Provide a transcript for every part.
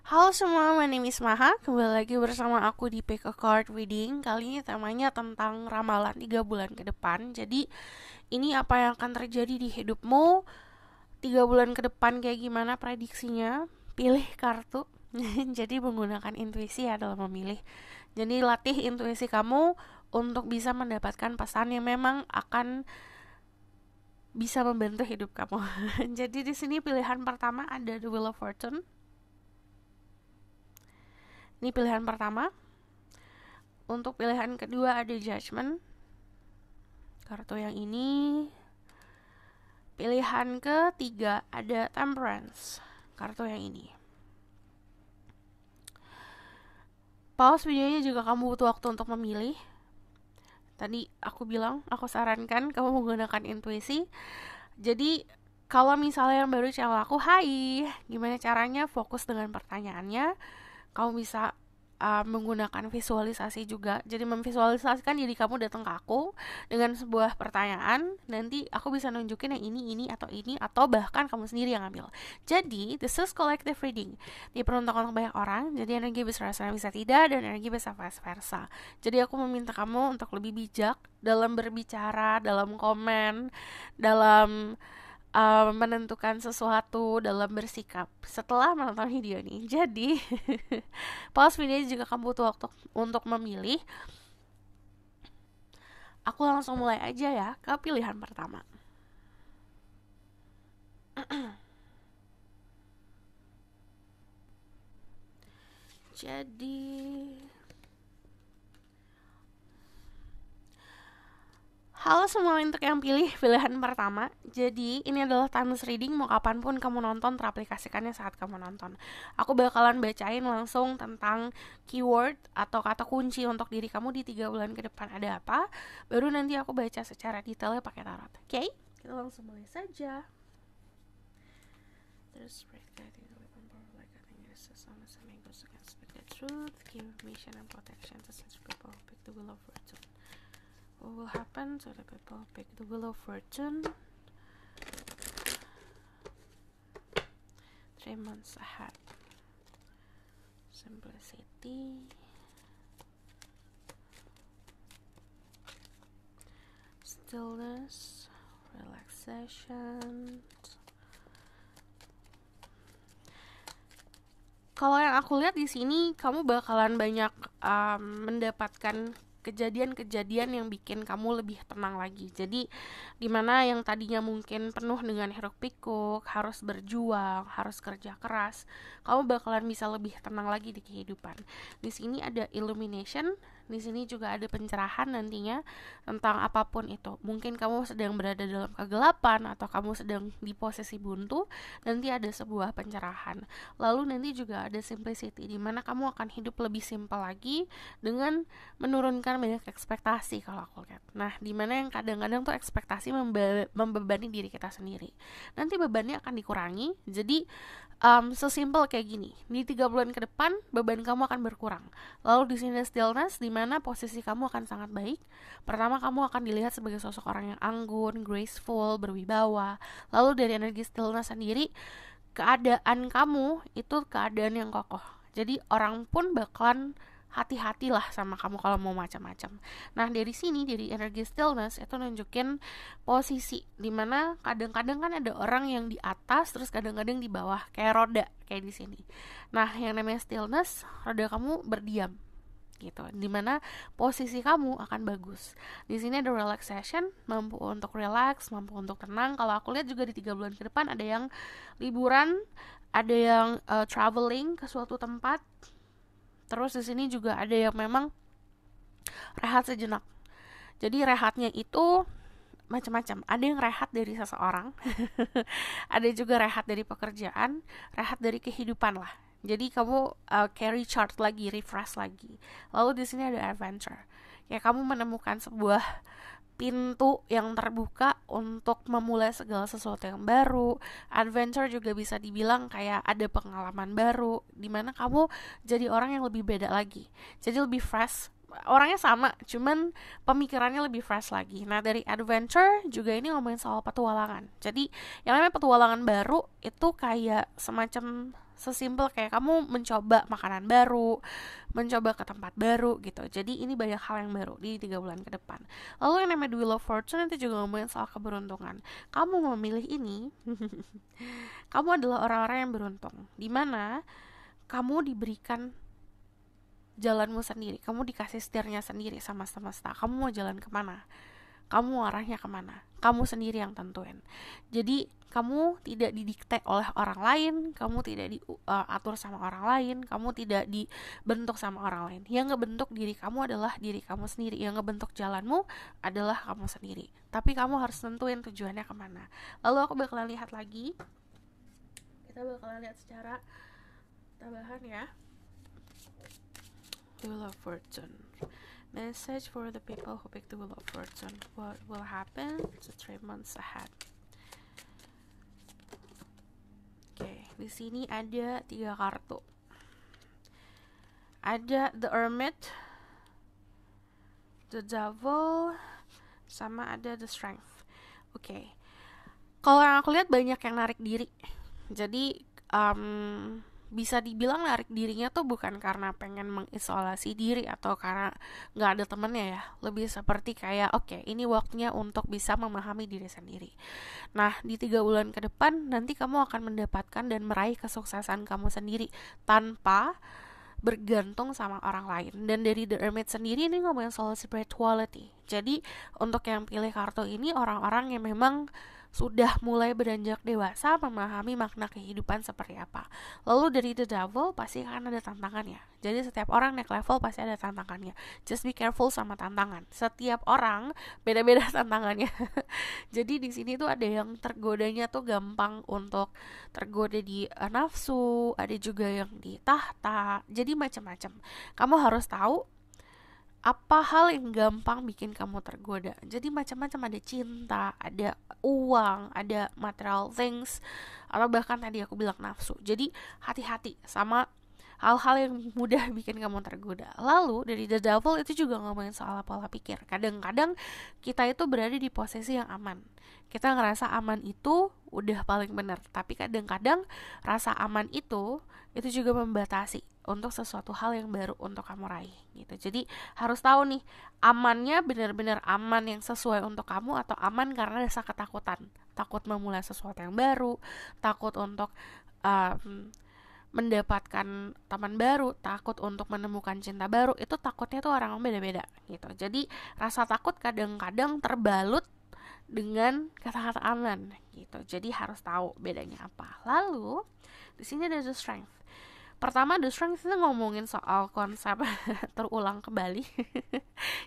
Halo semua, my name is Maha. Kembali lagi bersama aku di Pick a Card Reading. Kali ini temanya tentang ramalan 3 bulan ke depan. Jadi, ini apa yang akan terjadi di hidupmu 3 bulan ke depan, kayak gimana prediksinya. Pilih kartu. Jadi menggunakan intuisi ya dalam memilih. Jadi latih intuisi kamu untuk bisa mendapatkan pesan yang memang akan bisa membantu hidup kamu. Jadi di sini pilihan pertama ada The Wheel of Fortune. Ini pilihan pertama. Untuk pilihan kedua ada Judgment. Kartu yang ini. Pilihan ketiga ada Temperance. Kartu yang ini. Pause videonya jika kamu butuh waktu untuk memilih. Tadi aku bilang, aku sarankan kamu menggunakan intuisi. Jadi kalau misalnya yang baru channel aku, hai, gimana caranya fokus dengan pertanyaannya. Kamu bisa menggunakan visualisasi juga. Jadi memvisualisasikan diri kamu datang ke aku dengan sebuah pertanyaan. Nanti aku bisa nunjukin yang ini, atau bahkan kamu sendiri yang ambil. Jadi, this is collective reading. Diperuntukkan untuk banyak orang. Jadi energi bisa rasanya bisa tidak, dan energi bisa vice versa. Jadi aku meminta kamu untuk lebih bijak dalam berbicara, dalam komen, dalam menentukan sesuatu, dalam bersikap setelah menonton video ini. Jadi pause video juga kamu butuh waktu untuk memilih. Aku langsung mulai aja ya ke pilihan pertama. Jadi halo semua, untuk yang pilih pilihan pertama. Jadi ini adalah timeless reading, mau kapanpun kamu nonton, teraplikasikannya saat kamu nonton. Aku bakalan bacain langsung tentang keyword atau kata kunci untuk diri kamu di 3 bulan ke depan ada apa. Baru nanti aku baca secara detailnya pakai tarot. Oke? Kita langsung mulai saja. There's truth, give mission and protection to such people who pick the Wheel of Fortune. What will happen to the people who pick the Wheel of Fortune 3 months ahead? Simplicity, stillness, relaxation. Kalau yang aku lihat di sini, kamu bakalan banyak mendapatkan kejadian-kejadian yang bikin kamu lebih tenang lagi. Jadi dimana yang tadinya mungkin penuh dengan hiruk pikuk, harus berjuang, harus kerja keras, kamu bakalan bisa lebih tenang lagi di kehidupan. Di sini ada illumination, di sini juga ada pencerahan nantinya tentang apapun itu. Mungkin kamu sedang berada dalam kegelapan atau kamu sedang di posisi buntu, nanti ada sebuah pencerahan. Lalu nanti juga ada simplicity, di mana kamu akan hidup lebih simpel lagi dengan menurunkan banyak ekspektasi kalau aku lihat. Nah, di mana yang kadang-kadang tuh ekspektasi membebani diri kita sendiri. Nanti bebannya akan dikurangi. Jadi sesimpel kayak gini. Di 3 bulan ke depan beban kamu akan berkurang. Lalu di sini stillness, di mana posisi kamu akan sangat baik. Pertama, kamu akan dilihat sebagai sosok orang yang anggun, graceful, berwibawa. Lalu dari energi stillness sendiri, keadaan kamu itu keadaan yang kokoh. Jadi orang pun bakalan hati-hatilah sama kamu kalau mau macam-macam. Nah, dari sini, dari energi stillness itu nunjukin posisi dimana kadang-kadang kan ada orang yang di atas terus kadang-kadang di bawah, kayak roda kayak di sini. Nah, yang namanya stillness, roda kamu berdiam gitu, dimana posisi kamu akan bagus. Di sini ada relaxation, mampu untuk relax, mampu untuk tenang. Kalau aku lihat juga di 3 bulan ke depan ada yang liburan, ada yang traveling ke suatu tempat. Terus di sini juga ada yang memang rehat sejenak. Jadi rehatnya itu macam-macam. Ada yang rehat dari seseorang, ada juga rehat dari pekerjaan, rehat dari kehidupan lah. Jadi kamu carry chart lagi, refresh lagi. Lalu di sini ada adventure. Ya, kamu menemukan sebuah pintu yang terbuka untuk memulai segala sesuatu yang baru. Adventure juga bisa dibilang kayak ada pengalaman baru, dimana kamu jadi orang yang lebih beda lagi. Jadi lebih fresh. Orangnya sama, cuman pemikirannya lebih fresh lagi. Nah, dari adventure juga ini ngomongin soal petualangan. Jadi yang namanya petualangan baru itu kayak semacam sesimpel kayak kamu mencoba makanan baru, mencoba ke tempat baru gitu. Jadi ini banyak hal yang baru di 3 bulan ke depan. Lalu yang namanya Wheel of Fortune nanti juga ngomongin soal keberuntungan. Kamu memilih ini, kamu adalah orang-orang yang beruntung, dimana kamu diberikan jalanmu sendiri, kamu dikasih setirnya sendiri sama semesta. Kamu mau jalan kemana, kamu arahnya kemana, kamu sendiri yang tentuin. Jadi kamu tidak didikte oleh orang lain, kamu tidak diatur sama orang lain, kamu tidak dibentuk sama orang lain. Yang ngebentuk diri kamu adalah diri kamu sendiri, yang ngebentuk jalanmu adalah kamu sendiri. Tapi kamu harus tentuin tujuannya kemana. Lalu aku bakalan lihat lagi, kita bakalan lihat secara tambahan ya. Wheel of Fortune. Message for the people who pick the Wheel of Fortune. What will happen to 3 months ahead? Oke, di sini ada 3 kartu. Ada The Hermit, The Devil, sama ada The Strength. Oke. Kalau yang aku lihat banyak yang narik diri. Jadi bisa dibilang narik dirinya tuh bukan karena pengen mengisolasi diri atau karena nggak ada temennya ya, lebih seperti kayak oke, ini waktunya untuk bisa memahami diri sendiri. Nah, di 3 bulan ke depan nanti kamu akan mendapatkan dan meraih kesuksesan kamu sendiri tanpa bergantung sama orang lain. Dan dari The Hermit sendiri ini ngomongin soal spirituality. Jadi untuk yang pilih kartu ini orang-orang yang memang sudah mulai beranjak dewasa, memahami makna kehidupan seperti apa. Lalu dari The Devil pasti akan ada tantangannya. Jadi setiap orang naik level pasti ada tantangannya. Just be careful sama tantangan. Setiap orang beda-beda tantangannya. Jadi di sini tuh ada yang tergodanya tuh gampang untuk tergoda di nafsu, ada juga yang di tahta. Jadi macam-macam. Kamu harus tahu apa hal yang gampang bikin kamu tergoda. Jadi macam-macam, ada cinta, ada uang, ada material things, atau bahkan tadi aku bilang nafsu. Jadi hati-hati sama hal-hal yang mudah bikin kamu tergoda. Lalu dari The Devil itu juga ngomongin soal pola pikir. Kadang-kadang kita itu berada di posisi yang aman. Kita ngerasa aman itu udah paling benar, tapi kadang-kadang rasa aman itu juga membatasi untuk sesuatu hal yang baru untuk kamu raih gitu. Jadi harus tahu nih, amannya benar-benar aman yang sesuai untuk kamu atau aman karena rasa ketakutan, takut memulai sesuatu yang baru, takut untuk mendapatkan teman baru, takut untuk menemukan cinta baru. Itu takutnya tuh orang beda-beda gitu. Jadi rasa takut kadang-kadang terbalut dengan kata-kata aman gitu. Jadi harus tahu bedanya apa. Lalu di sini ada The Strength. Pertama, The Strength itu ngomongin soal konsep terulang kembali.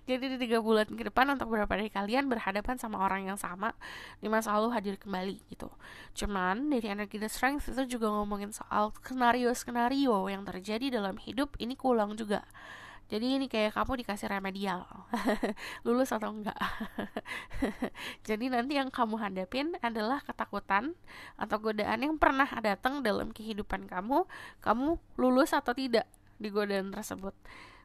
Jadi di 3 bulan ke depan untuk beberapa dari kalian berhadapan sama orang yang sama di masa lalu hadir kembali gitu. Cuman dari energi The Strength itu juga ngomongin soal skenario-skenario yang terjadi dalam hidup ini keulang juga. Jadi ini kayak kamu dikasih remedial, lulus atau enggak. Jadi nanti yang kamu hadapin adalah ketakutan atau godaan yang pernah datang dalam kehidupan kamu lulus atau tidak di godaan tersebut.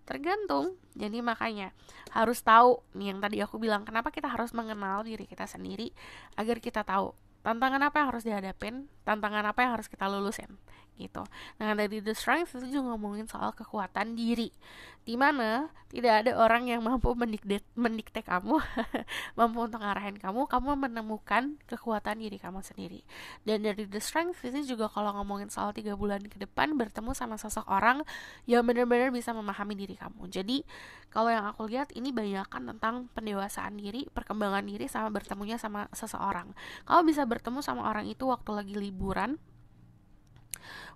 Tergantung. Jadi makanya harus tahu nih yang tadi aku bilang, kenapa kita harus mengenal diri kita sendiri agar kita tahu tantangan apa yang harus dihadapin, tantangan apa yang harus kita lulusin gitu. Nah dari The Strength itu juga ngomongin soal kekuatan diri, dimana tidak ada orang yang mampu mendikte kamu mampu untuk ngarahin kamu menemukan kekuatan diri kamu sendiri. Dan dari The Strength itu juga kalau ngomongin soal 3 bulan ke depan bertemu sama sosok orang yang benar-benar bisa memahami diri kamu. Jadi kalau yang aku lihat ini banyakkan tentang pendewasaan diri, perkembangan diri, sama bertemunya sama seseorang. Kamu bisa bertemu sama orang itu waktu lagi liburan,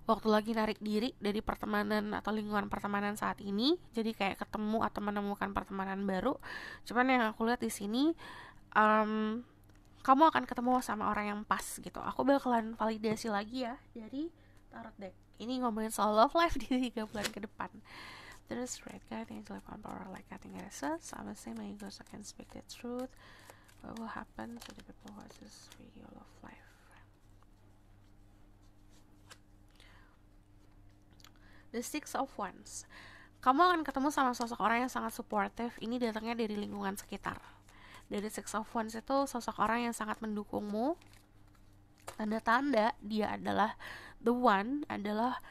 waktu lagi narik diri dari pertemanan atau lingkungan pertemanan saat ini, jadi kayak ketemu atau menemukan pertemanan baru. Cuman yang aku lihat di sini kamu akan ketemu sama orang yang pas gitu. Aku bakalan validasi lagi ya dari tarot deck. Ini ngomongin soal love life di 3 bulan ke depan. There's red card, angel power, like cutting assets. I'm the same, my ghost, I can speak the truth. What will happen to the people who watch this video love life? The Six of Wands. Kamu akan ketemu sama sosok orang yang sangat supportive. Ini datangnya dari lingkungan sekitar. Dari Six of Wands itu sosok orang yang sangat mendukungmu. Tanda-tanda dia adalah the one adalah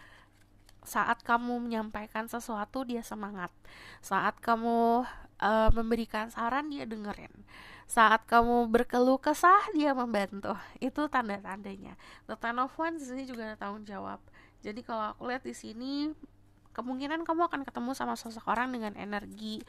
saat kamu menyampaikan sesuatu dia semangat, saat kamu memberikan saran dia dengerin, saat kamu berkeluh kesah dia membantu. Itu tanda-tandanya. The Ten of Wands ini juga ada tanggung jawab. Jadi kalau aku lihat di sini, kemungkinan kamu akan ketemu sama sosok orang dengan energi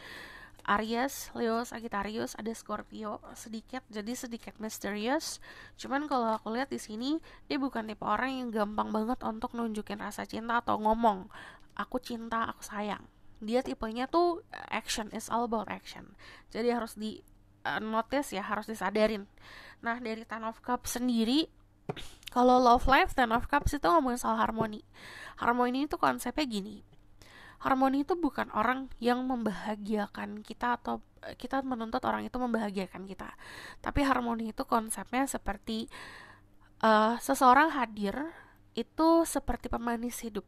Aries, Leo, Sagittarius, ada Scorpio sedikit, jadi sedikit misterius. Cuman kalau aku lihat di sini, dia bukan tipe orang yang gampang banget untuk nunjukin rasa cinta atau ngomong aku cinta, aku sayang. Dia tipenya tuh action, is all about action. Jadi harus di notice ya, harus disadarin. Nah, dari Ten of Cups sendiri, kalau love life, Ten of Cups itu ngomongin soal harmoni. Harmoni itu konsepnya gini. Harmoni itu bukan orang yang membahagiakan kita atau kita menuntut orang itu membahagiakan kita. Tapi harmoni itu konsepnya seperti seseorang hadir itu seperti pemanis hidup.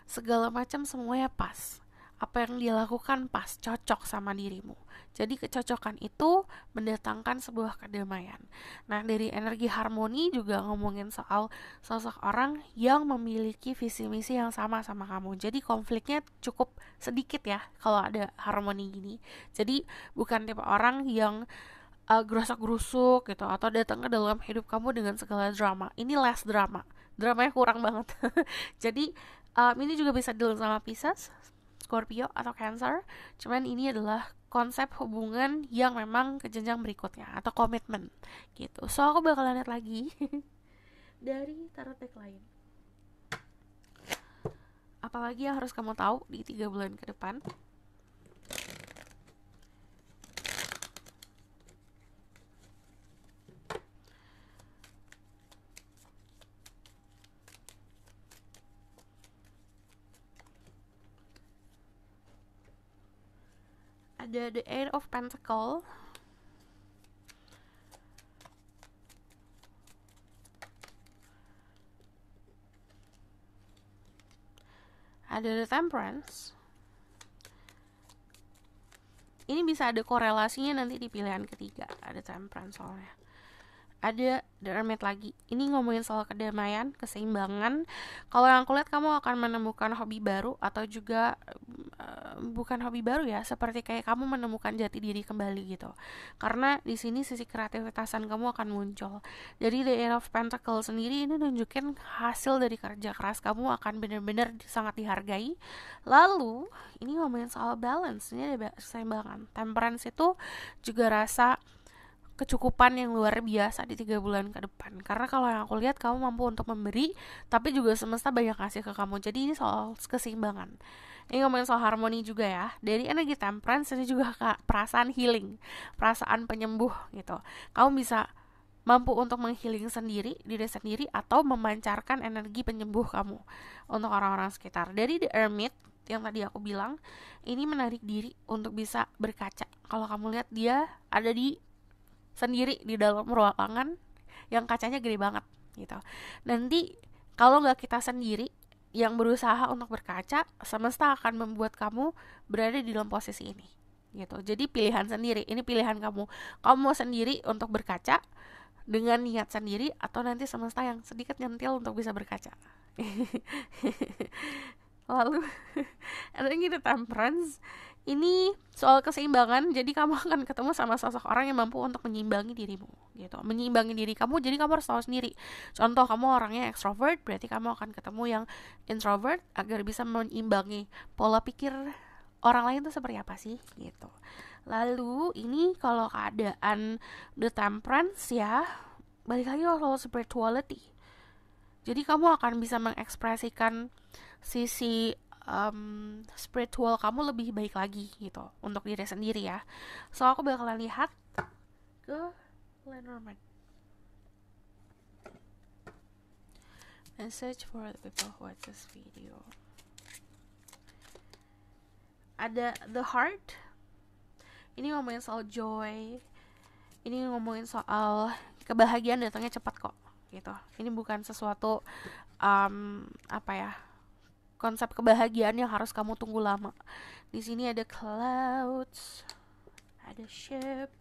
Segala macam semuanya pas. Apa yang dia lakukan pas, cocok sama dirimu. Jadi kecocokan itu mendatangkan sebuah kedamaian. Nah, dari energi harmoni juga ngomongin soal sosok orang yang memiliki visi misi yang sama sama kamu. Jadi konfliknya cukup sedikit ya kalau ada harmoni gini. Jadi bukan tipe orang yang gerusak-gerusuk gitu atau datang ke dalam hidup kamu dengan segala drama. Ini less drama. Dramanya kurang banget. Jadi ini juga bisa dilihat sama Pisces, Scorpio atau Cancer. Cuman ini adalah konsep hubungan yang memang ke jenjang berikutnya atau komitmen gitu. So aku bakalan lihat lagi dari tarot deck lain. Apalagi yang harus kamu tahu di 3 bulan ke depan. Ada the Eight of Pentacles, ada the Temperance. Ini bisa ada korelasinya nanti di pilihan ketiga. Ada Temperance soalnya. Ada the Hermit lagi. Ini ngomongin soal kedamaian, keseimbangan. Kalau yang aku lihat, kamu akan menemukan hobi baru atau juga bukan hobi baru ya, seperti kayak kamu menemukan jati diri kembali gitu. Karena di sini sisi kreativitasan kamu akan muncul. Jadi the Eight of Pentacles sendiri ini nunjukin hasil dari kerja keras kamu akan benar-benar sangat dihargai. Lalu ini ngomongin soal balance, ini ada keseimbangan. Temperance itu juga rasa kecukupan yang luar biasa di 3 bulan ke depan. Karena kalau yang aku lihat, kamu mampu untuk memberi, tapi juga semesta banyak kasih ke kamu. Jadi ini soal keseimbangan. Ini ngomongin soal harmoni juga ya. Dari energi Temperance ini juga perasaan healing, perasaan penyembuh gitu. Kamu bisa mampu untuk menghealing sendiri, diri sendiri, atau memancarkan energi penyembuh kamu untuk orang-orang sekitar. Dari the Hermit yang tadi aku bilang, ini menarik diri untuk bisa berkaca. Kalau kamu lihat, dia ada di sendiri di dalam ruangan yang kacanya gede banget gitu. Nanti kalau nggak kita sendiri yang berusaha untuk berkaca, semesta akan membuat kamu berada di dalam posisi ini gitu. Jadi pilihan sendiri, ini pilihan kamu. Kamu mau sendiri untuk berkaca dengan niat sendiri, atau nanti semesta yang sedikit nyentil untuk bisa berkaca. Lalu energi the Temperance ini soal keseimbangan. Jadi kamu akan ketemu sama sosok orang yang mampu untuk menyeimbangi dirimu gitu, menyeimbangi diri kamu. Jadi kamu harus tahu sendiri. Contoh, kamu orangnya extrovert, berarti kamu akan ketemu yang introvert agar bisa menyeimbangi pola pikir orang lain tuh seperti apa sih gitu. Lalu ini kalau keadaan the Temperance ya, balik lagi soal spirituality. Jadi kamu akan bisa mengekspresikan sisi spiritual kamu lebih baik lagi gitu untuk diri sendiri ya. So aku bakalan lihat ke Lenormand. Message for the people who watch this video. Ada the Heart. Ini ngomongin soal joy. Ini ngomongin soal kebahagiaan datangnya cepat kok gitu. Ini bukan sesuatu apa ya, konsep kebahagiaan yang harus kamu tunggu lama. Di sini ada clouds, ada ship,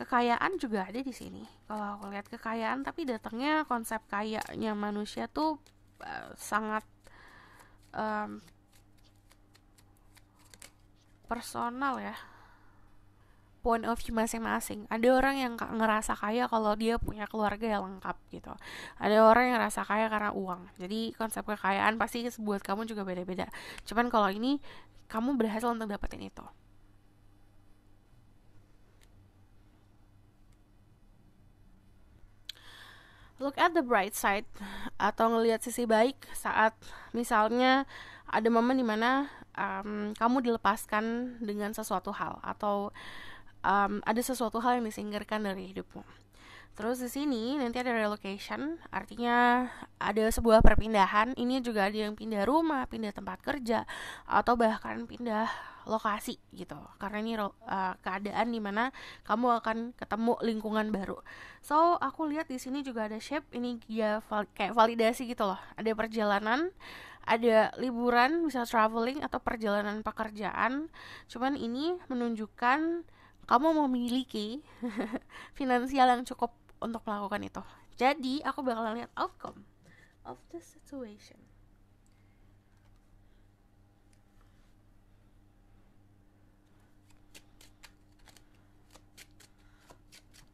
Kekayaan juga ada di sini. Kalau aku lihat kekayaan, tapi datangnya konsep kayanya manusia tuh sangat um, personal ya, point of view masing-masing. Ada orang yang ngerasa kaya kalau dia punya keluarga yang lengkap gitu. Ada orang yang ngerasa kaya karena uang. Jadi konsep kekayaan pasti buat kamu juga beda-beda. Cuman kalau ini kamu berhasil untuk dapetin itu. Look at the bright side, atau ngelihat sisi baik saat misalnya ada momen dimana kamu dilepaskan dengan sesuatu hal, atau ada sesuatu hal yang disingkirkan dari hidupmu. Terus di sini nanti ada relocation, artinya ada sebuah perpindahan. Ini juga ada yang pindah rumah, pindah tempat kerja, atau bahkan pindah lokasi gitu. Karena ini keadaan dimana kamu akan ketemu lingkungan baru. So aku lihat di sini juga ada shape. Ini ya kayak validasi gitu loh. Ada perjalanan, ada liburan, bisa traveling atau perjalanan pekerjaan. Cuman ini menunjukkan kamu memiliki finansial yang cukup untuk melakukan itu. Jadi aku bakalan lihat outcome of the situation.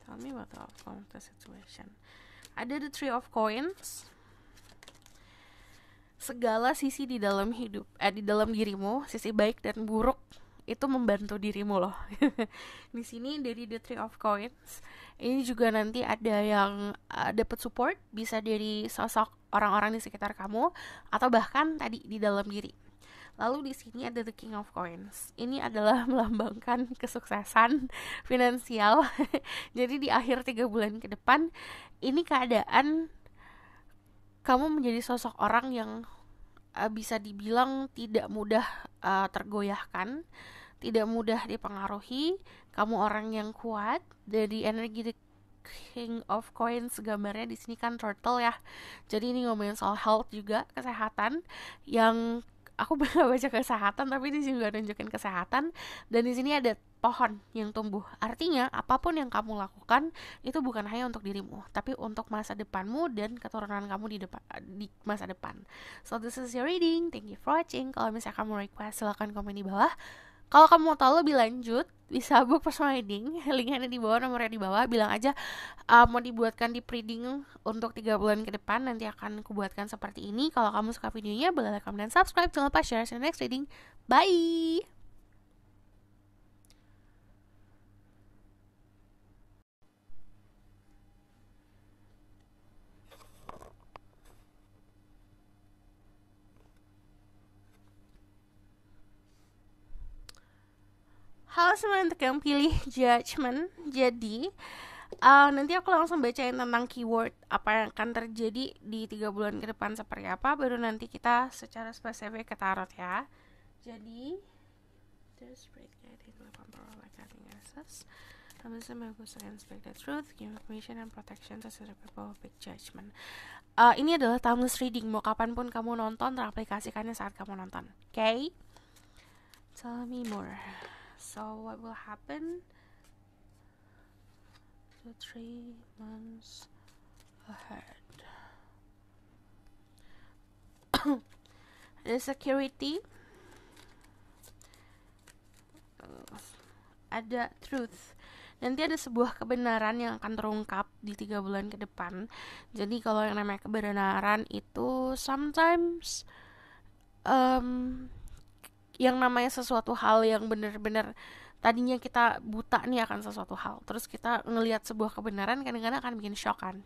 Tell me about the outcome of the situation. Ada the Three of Coins. Segala sisi di dalam hidup, di dalam dirimu, sisi baik dan buruk itu membantu dirimu loh. Di sini dari the Three of Coins, ini juga nanti ada yang dapat support, bisa dari sosok orang-orang di sekitar kamu atau bahkan tadi di dalam diri. Lalu di sini ada the King of Coins. Ini adalah melambangkan kesuksesan finansial. Jadi di akhir 3 bulan ke depan, ini keadaan kamu menjadi sosok orang yang bisa dibilang tidak mudah tergoyahkan, tidak mudah dipengaruhi. Kamu orang yang kuat. Dari energi the King of Coins, gambarnya di sini kan turtle ya. Jadi ini ngomongin soal health juga, kesehatan. Yang aku nggak baca kesehatan, tapi di sini juga nunjukin kesehatan. Dan di sini ada pohon yang tumbuh. Artinya apapun yang kamu lakukan itu bukan hanya untuk dirimu, tapi untuk masa depanmu dan keturunan kamu di masa depan. So this is your reading. Thank you for watching. Kalau misalnya kamu request, silahkan komen di bawah. Kalau kamu mau tahu lebih lanjut, bisa book personal reading. Linknya ada di bawah, nomornya di bawah. Bilang aja mau dibuatkan di reading untuk 3 bulan ke depan. Nanti akan kubuatkan seperti ini. Kalau kamu suka videonya, boleh like, comment, dan subscribe. Jangan lupa share. See you next reading. Bye! Halo semua untuk yang pilih Judgment. Jadi nanti aku langsung bacain tentang keyword apa yang akan terjadi di 3 bulan ke depan seperti apa. Baru nanti kita secara spesifik ke tarot ya. Jadi there's great guidance with power like having access. Wisdom and inspect the truth, give information and protection to the people of big judgment. Ini adalah timeless reading. Mau kapanpun kamu nonton, teraplikasikannya saat kamu nonton. Okay? Tell me more. So what will happen 3 months ahead? The security, ada truth. Nanti ada sebuah kebenaran yang akan terungkap di 3 bulan ke depan. Jadi kalau yang namanya kebenaran itu sometimes yang namanya sesuatu hal yang benar-benar tadinya kita buta nih akan sesuatu hal, terus kita ngelihat sebuah kebenaran, kadang-kadang akan bikin shock kan.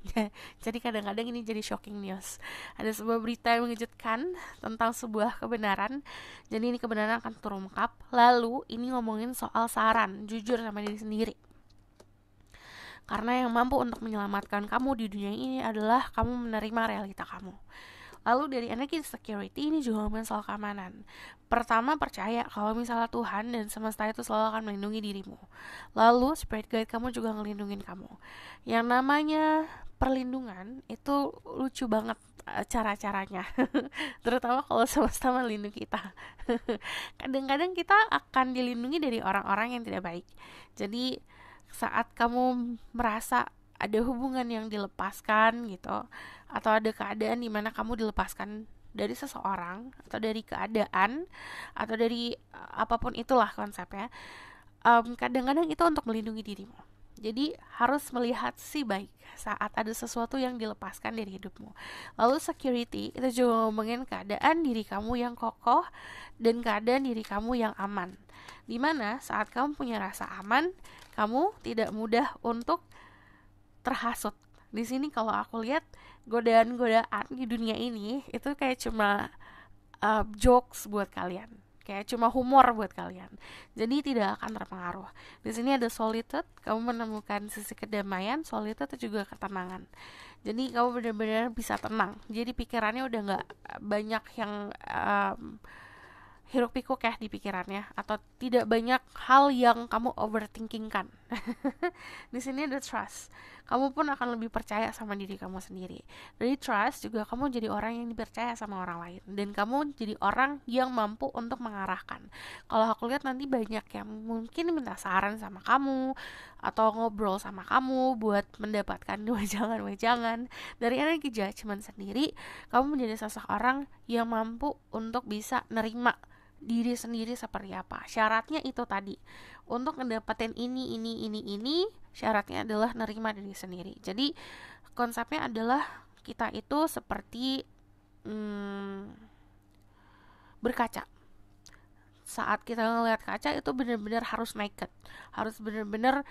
Jadi kadang-kadang ini jadi shocking news. Ada sebuah berita yang mengejutkan tentang sebuah kebenaran, jadi ini kebenaran akan terungkap. Lalu ini ngomongin soal saran, jujur sama diri sendiri. Karena yang mampu untuk menyelamatkan kamu di dunia ini adalah kamu menerima realita kamu. Lalu dari energi security ini juga ngomongin soal keamanan. Pertama, percaya kalau misalnya Tuhan dan semesta itu selalu akan melindungi dirimu. Lalu spirit guide kamu juga ngelindungin kamu. Yang namanya perlindungan itu lucu banget cara-caranya. Terutama kalau semesta melindungi kita. Kadang-kadang kita akan dilindungi dari orang-orang yang tidak baik. Jadi saat kamu merasa ada hubungan yang dilepaskan gitu, atau ada keadaan di mana kamu dilepaskan dari seseorang atau dari keadaan atau dari apapun itulah konsepnya, kadang-kadang itu untuk melindungi dirimu. Jadi harus melihat si baik saat ada sesuatu yang dilepaskan dari hidupmu. Lalu security itu juga ngomongin keadaan diri kamu yang kokoh dan keadaan diri kamu yang aman. Dimana saat kamu punya rasa aman, kamu tidak mudah untuk terhasut. Di sini kalau aku lihat godaan-godaan di dunia ini itu kayak cuma jokes buat kalian, kayak cuma humor buat kalian, jadi tidak akan terpengaruh. Di sini ada solitude, kamu menemukan sisi kedamaian. Solitude itu juga ketenangan, jadi kamu benar-benar bisa tenang, jadi pikirannya udah nggak banyak yang hiruk pikuk ya di pikirannya, atau tidak banyak hal yang kamu overthinkingkan. Di sini ada trust, kamu pun akan lebih percaya sama diri kamu sendiri. Dari trust juga kamu jadi orang yang dipercaya sama orang lain, dan kamu jadi orang yang mampu untuk mengarahkan. Kalau aku lihat nanti banyak yang mungkin minta saran sama kamu atau ngobrol sama kamu buat mendapatkan wejangan-wejangan dari energi judgment sendiri. Kamu menjadi sosok orang yang mampu untuk bisa nerima diri sendiri seperti apa. Syaratnya itu tadi, untuk mendapatkan ini, syaratnya adalah nerima diri sendiri. Jadi konsepnya adalah kita itu seperti berkaca. Saat kita ngelihat kaca itu benar-benar harus naked, harus benar-benar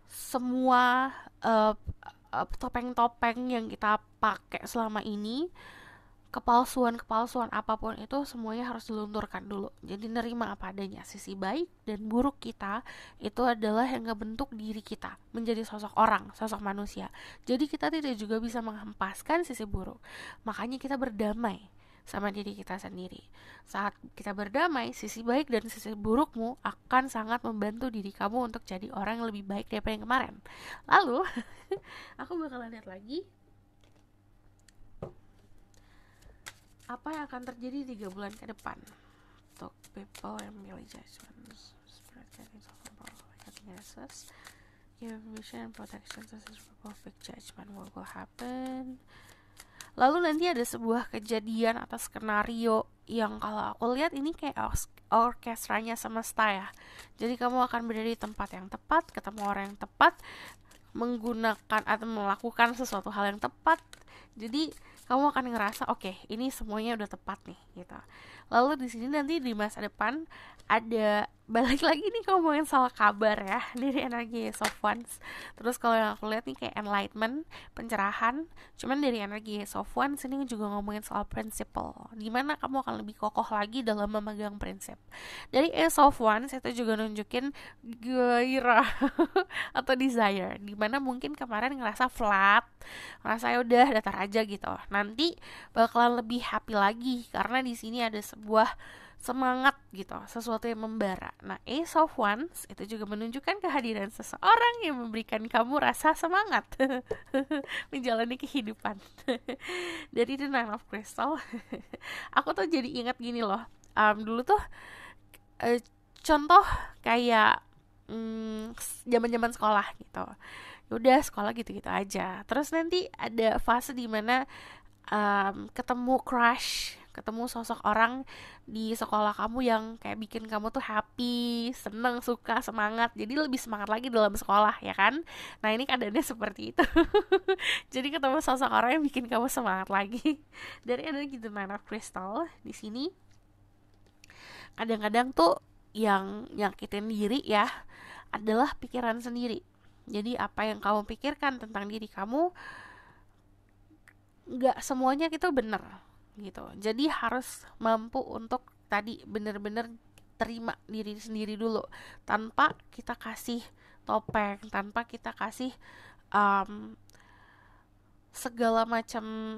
semua topeng-topeng yang kita pakai selama ini, kepalsuan apapun itu semuanya harus dilunturkan dulu. Jadi nerima apa adanya. Sisi baik dan buruk kita itu adalah yang ngebentuk diri kita menjadi sosok orang, sosok manusia. Jadi kita tidak juga bisa menghempaskan sisi buruk. Makanya kita berdamai sama diri kita sendiri. Saat kita berdamai, sisi baik dan sisi burukmu akan sangat membantu diri kamu untuk jadi orang yang lebih baik daripada yang kemarin. Lalu aku bakalan lihat lagi apa yang akan terjadi 3 bulan ke depan untuk people yang memilih judgment, spread guidance of happiness, information and protection versus perfect judgment. What will happen? Lalu nanti ada sebuah kejadian atau skenario yang kalau aku lihat ini kayak orkestranya semesta ya. Jadi kamu akan berada di tempat yang tepat, ketemu orang yang tepat, menggunakan atau melakukan sesuatu hal yang tepat. Jadi kamu akan ngerasa oke, ini semuanya udah tepat nih gitu. Lalu di sini nanti di masa depan ada balik lagi nih ngomongin soal kabar ya dari energi soft ones. Terus kalau yang aku lihat nih kayak enlightenment, pencerahan. Cuman dari energi soft ones ini juga ngomongin soal principle, dimana kamu akan lebih kokoh lagi dalam memegang prinsip. Dari soft ones itu juga nunjukin gairah atau desire, dimana mungkin kemarin ngerasa flat, ngerasa ya udah datar aja gitu. Nanti bakalan lebih happy lagi karena di sini ada sebuah semangat gitu, sesuatu yang membara. Nah, Ace of Wands itu juga menunjukkan kehadiran seseorang yang memberikan kamu rasa semangat menjalani kehidupan. Dari The Nine of Crystal, aku tuh jadi ingat gini loh. Dulu tuh contoh kayak zaman-zaman sekolah gitu. Udah sekolah gitu-gitu aja. Terus nanti ada fase dimana ketemu crush, ketemu sosok orang di sekolah kamu yang kayak bikin kamu tuh happy, seneng, suka, semangat. Jadi lebih semangat lagi dalam sekolah ya kan. Nah ini keadaannya seperti itu. Jadi ketemu sosok orang yang bikin kamu semangat lagi. Dari energi The Nine of Crystal di sini, kadang-kadang tuh yang nyakitin diri ya adalah pikiran sendiri. Jadi apa yang kamu pikirkan tentang diri kamu, nggak semuanya itu benar gitu. Jadi harus mampu untuk tadi benar-benar terima diri sendiri dulu, tanpa kita kasih topeng, tanpa kita kasih segala macam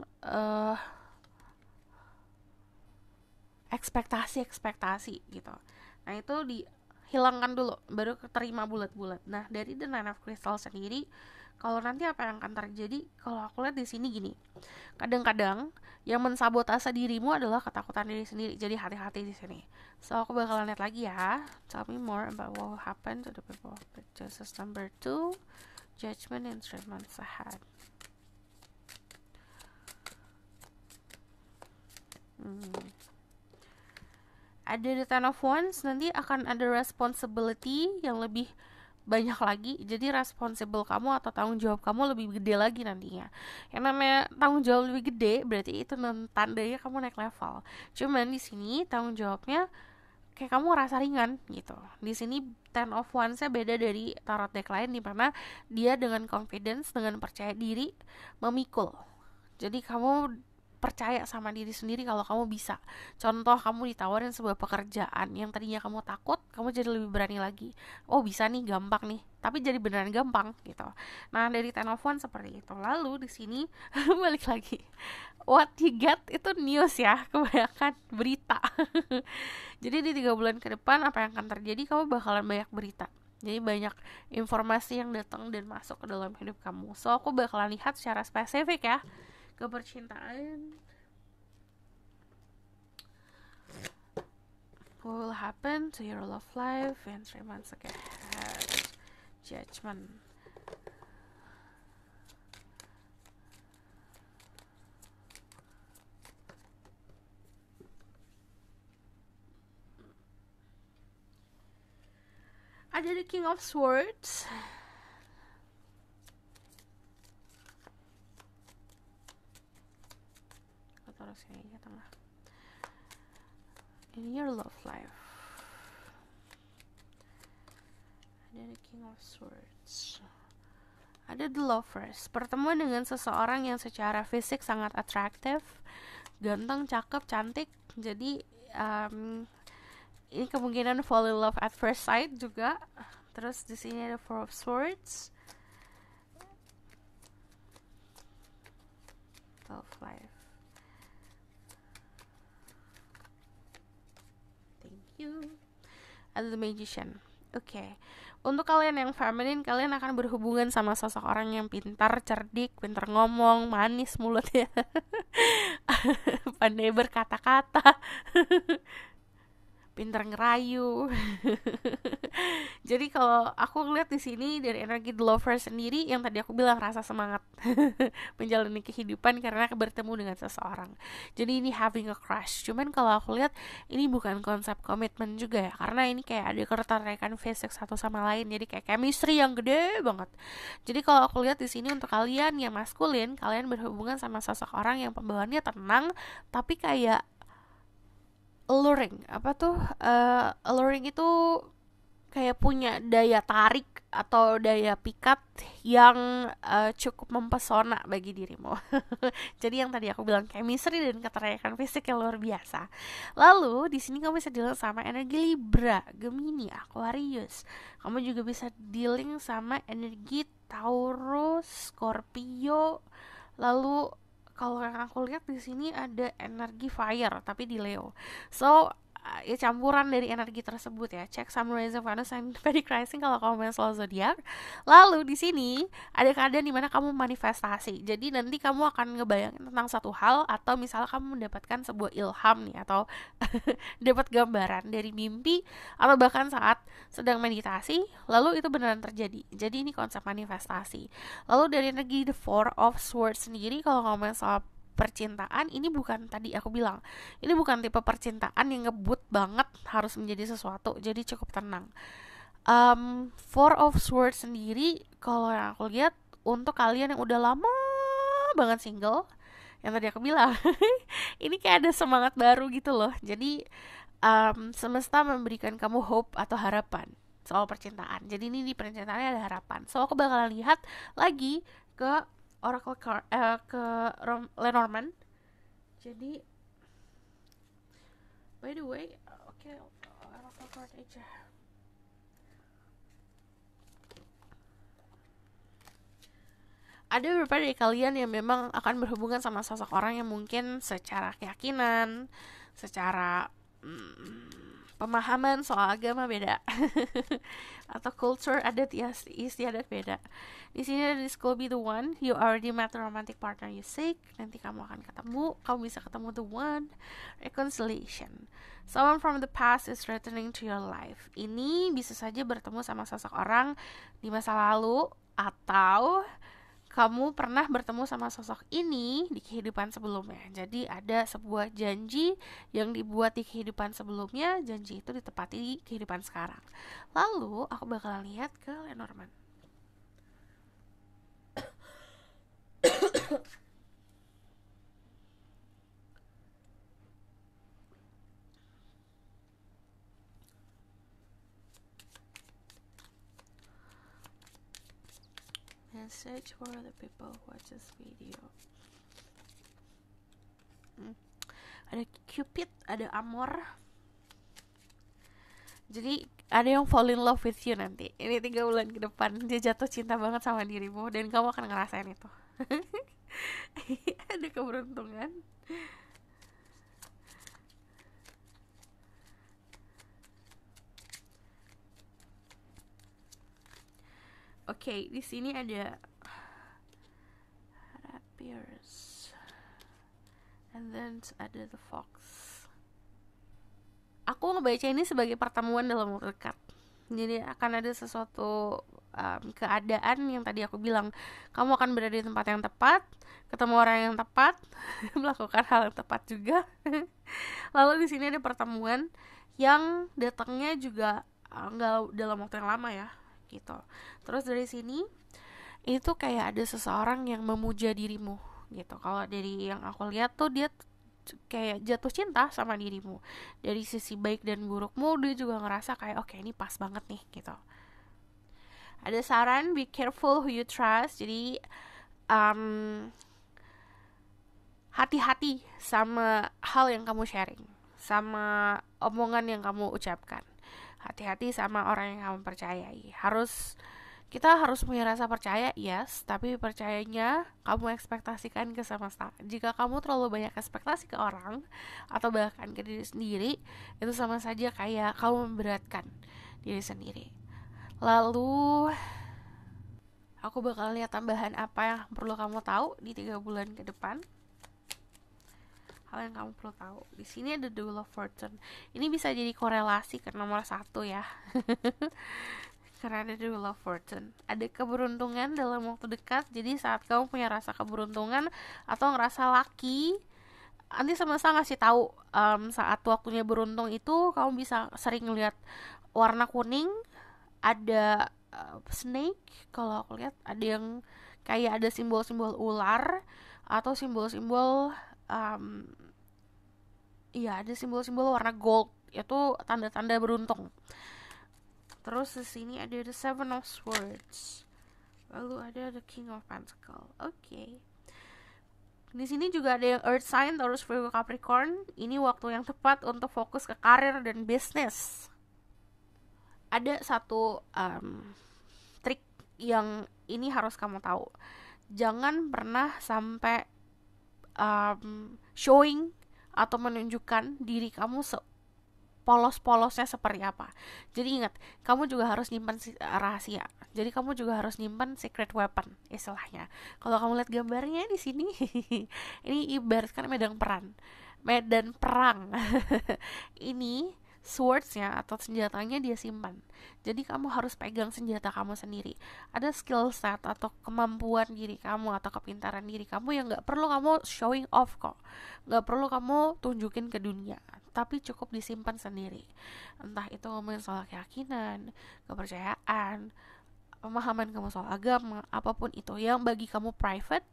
ekspektasi gitu. Nah itu dihilangkan dulu, baru terima bulat-bulat. Nah dari The Nine of Crystal sendiri, Kalau nanti apa yang akan terjadi? Kalau aku lihat di sini gini, kadang-kadang yang mensabotase dirimu adalah ketakutan diri sendiri. Jadi hati-hati di sini. So aku bakalan lihat lagi ya. Tell me more about what will happen to the people. Justice number 2, judgment in 3 months ahead. Ada the Ten of Wands, nanti akan ada responsibility yang lebih banyak lagi. Jadi responsible kamu atau tanggung jawab kamu lebih gede lagi nantinya. Yang namanya tanggung jawab lebih gede berarti itu tandanya kamu naik level. Cuman di sini tanggung jawabnya kayak kamu ngerasa ringan gitu. Di sini Ten of Wands-nya beda dari tarot deck lain, di mana dia dengan confidence, dengan percaya diri memikul. Jadi kamu percaya sama diri sendiri kalau kamu bisa. Contoh, kamu ditawarin sebuah pekerjaan yang tadinya kamu takut, kamu jadi lebih berani lagi. Oh bisa nih, gampang nih, tapi jadi beneran gampang gitu. Nah dari Ten of Wands seperti itu. Lalu di sini balik lagi, what you get itu news ya, kebanyakan berita. Jadi di 3 bulan ke depan apa yang akan terjadi, kamu bakalan banyak berita. Jadi banyak informasi yang datang dan masuk ke dalam hidup kamu. So aku bakalan lihat secara spesifik ya ke percintaan. What will happen to your love life in 3 months ahead? Judgment. Ada the King of Swords. Taruh sini ke tengah. In your love life, ada the King of Swords. Ada the Lovers, pertemuan dengan seseorang yang secara fisik sangat atraktif, ganteng, cakep, cantik. Jadi ini kemungkinan fall in love at first sight juga. Terus di sini ada Four of Swords, love life. Ada the Magician. Oke. Untuk kalian yang feminine, kalian akan berhubungan sama seseorang yang pintar, cerdik, pintar ngomong, manis mulutnya, pandai berkata-kata, pintar ngerayu. Jadi kalau aku lihat di sini dari energi the lover sendiri, yang tadi aku bilang rasa semangat menjalani kehidupan karena bertemu dengan seseorang. Jadi ini having a crush. Cuman kalau aku lihat ini bukan konsep komitmen juga ya, karena ini kayak ada ketertarikan fisik satu sama lain. Jadi kayak chemistry yang gede banget. Jadi kalau aku lihat di sini untuk kalian yang maskulin, kalian berhubungan sama seseorang yang pembawaannya tenang tapi kayak alluring. Alluring itu kayak punya daya tarik atau daya pikat yang cukup mempesona bagi dirimu. Jadi yang tadi aku bilang chemistry dan ketertarikan fisik yang luar biasa. Lalu di sini kamu bisa dealing sama energi Libra, Gemini, Aquarius. Kamu juga bisa dealing sama energi Taurus, Scorpio. Lalu kalau yang aku lihat di sini ada energi fire tapi di Leo. So ya campuran dari energi tersebut ya. Cek Sun, Rising, Venus, and Vedic Rising kalau kamu main soal zodiak. Lalu di sini ada keadaan dimana kamu manifestasi. Jadi nanti kamu akan ngebayangin tentang satu hal, atau misalnya kamu mendapatkan sebuah ilham nih, atau dapat gambaran dari mimpi, atau bahkan saat sedang meditasi, lalu itu beneran terjadi. Jadi ini konsep manifestasi. Lalu dari energi the Four of Swords sendiri, kalau kamu main soal percintaan, ini bukan tadi aku bilang, ini bukan tipe percintaan yang ngebut banget harus menjadi sesuatu, jadi cukup tenang. Four of Swords sendiri, kalau yang aku lihat untuk kalian yang udah lama banget single, yang tadi aku bilang, ini kayak ada semangat baru gitu loh. Jadi semesta memberikan kamu hope atau harapan soal percintaan. Jadi ini di percintaannya ada harapan. So aku bakalan lihat lagi ke Oracle card, ke Lenormand. Jadi by the way, oke, Oracle card aja. Ada beberapa dari kalian yang memang akan berhubungan sama sosok orang yang mungkin secara keyakinan, secara pemahaman soal agama beda atau culture adat istiadat beda. Di sini ada this could be the one, you already met the romantic partner you seek, nanti kamu akan ketemu, kamu bisa ketemu the one, reconciliation, someone from the past is returning to your life. Ini bisa saja bertemu sama seseorang di masa lalu, atau kamu pernah bertemu sama sosok ini di kehidupan sebelumnya. Jadi ada sebuah janji yang dibuat di kehidupan sebelumnya, janji itu ditepati di kehidupan sekarang. Lalu aku bakal lihat ke Lenormand. Message for the people who watch this video. Ada Cupid, ada Amor. Jadi ada yang fall in love with you nanti. Ini 3 bulan ke depan dia jatuh cinta banget sama dirimu dan kamu akan ngerasain itu. Ada keberuntungan. Oke, di sini ada Rapiers, and then ada the Fox. Aku ngebaca ini sebagai pertemuan dalam waktu dekat. Jadi akan ada sesuatu keadaan yang tadi aku bilang, kamu akan berada di tempat yang tepat, ketemu orang yang tepat, melakukan hal yang tepat juga. Lalu di sini ada pertemuan yang datangnya juga nggak dalam waktu yang lama ya, gitu. Terus dari sini itu kayak ada seseorang yang memuja dirimu, gitu. Kalau dari yang aku lihat tuh dia kayak jatuh cinta sama dirimu. Dari sisi baik dan burukmu dia juga ngerasa kayak oke, ini pas banget nih, gitu. Ada saran, be careful who you trust. Jadi hati-hati sama hal yang kamu sharing, sama omongan yang kamu ucapkan. Hati-hati sama orang yang kamu percayai. Kita harus punya rasa percaya, yes, tapi percayanya kamu ekspektasikan ke semesta. Jika kamu terlalu banyak ekspektasi ke orang atau bahkan ke diri sendiri, itu sama saja kayak kamu memberatkan diri sendiri. Lalu aku bakal lihat tambahan apa yang perlu kamu tahu di 3 bulan ke depan. Hal yang kamu perlu tahu. Di sini ada The Wheel of Fortune. Ini bisa jadi korelasi ke nomor 1 ya. Karena ada The Wheel of Fortune. Ada keberuntungan dalam waktu dekat. Jadi saat kamu punya rasa keberuntungan atau ngerasa lucky, nanti semesta ngasih tahu saat waktunya beruntung itu kamu bisa sering lihat warna kuning. Ada snake, kalau aku lihat ada yang kayak ada simbol-simbol ular atau simbol-simbol ada simbol-simbol warna gold, itu tanda-tanda beruntung. Terus di sini ada the Seven of Swords. Lalu ada the King of Pentacles. Oke. Di sini juga ada yang Earth sign, Taurus, Virgo, Capricorn. Ini waktu yang tepat untuk fokus ke karir dan bisnis. Ada satu trik yang ini harus kamu tahu. Jangan pernah sampai showing atau menunjukkan diri kamu polos-polosnya seperti apa. Jadi ingat, kamu juga harus nyimpan rahasia. Jadi kamu juga harus nyimpan secret weapon istilahnya. Kalau kamu lihat gambarnya di sini, ini ibaratkan medan perang. Ini swords-nya atau senjatanya dia simpan. Jadi kamu harus pegang senjata kamu sendiri. Ada skill set atau kemampuan diri kamu atau kepintaran diri kamu yang gak perlu kamu showing off kok. Gak perlu kamu tunjukin ke dunia, tapi cukup disimpan sendiri. Entah itu ngomongin soal keyakinan, kepercayaan, pemahaman kamu soal agama, apapun itu yang bagi kamu private,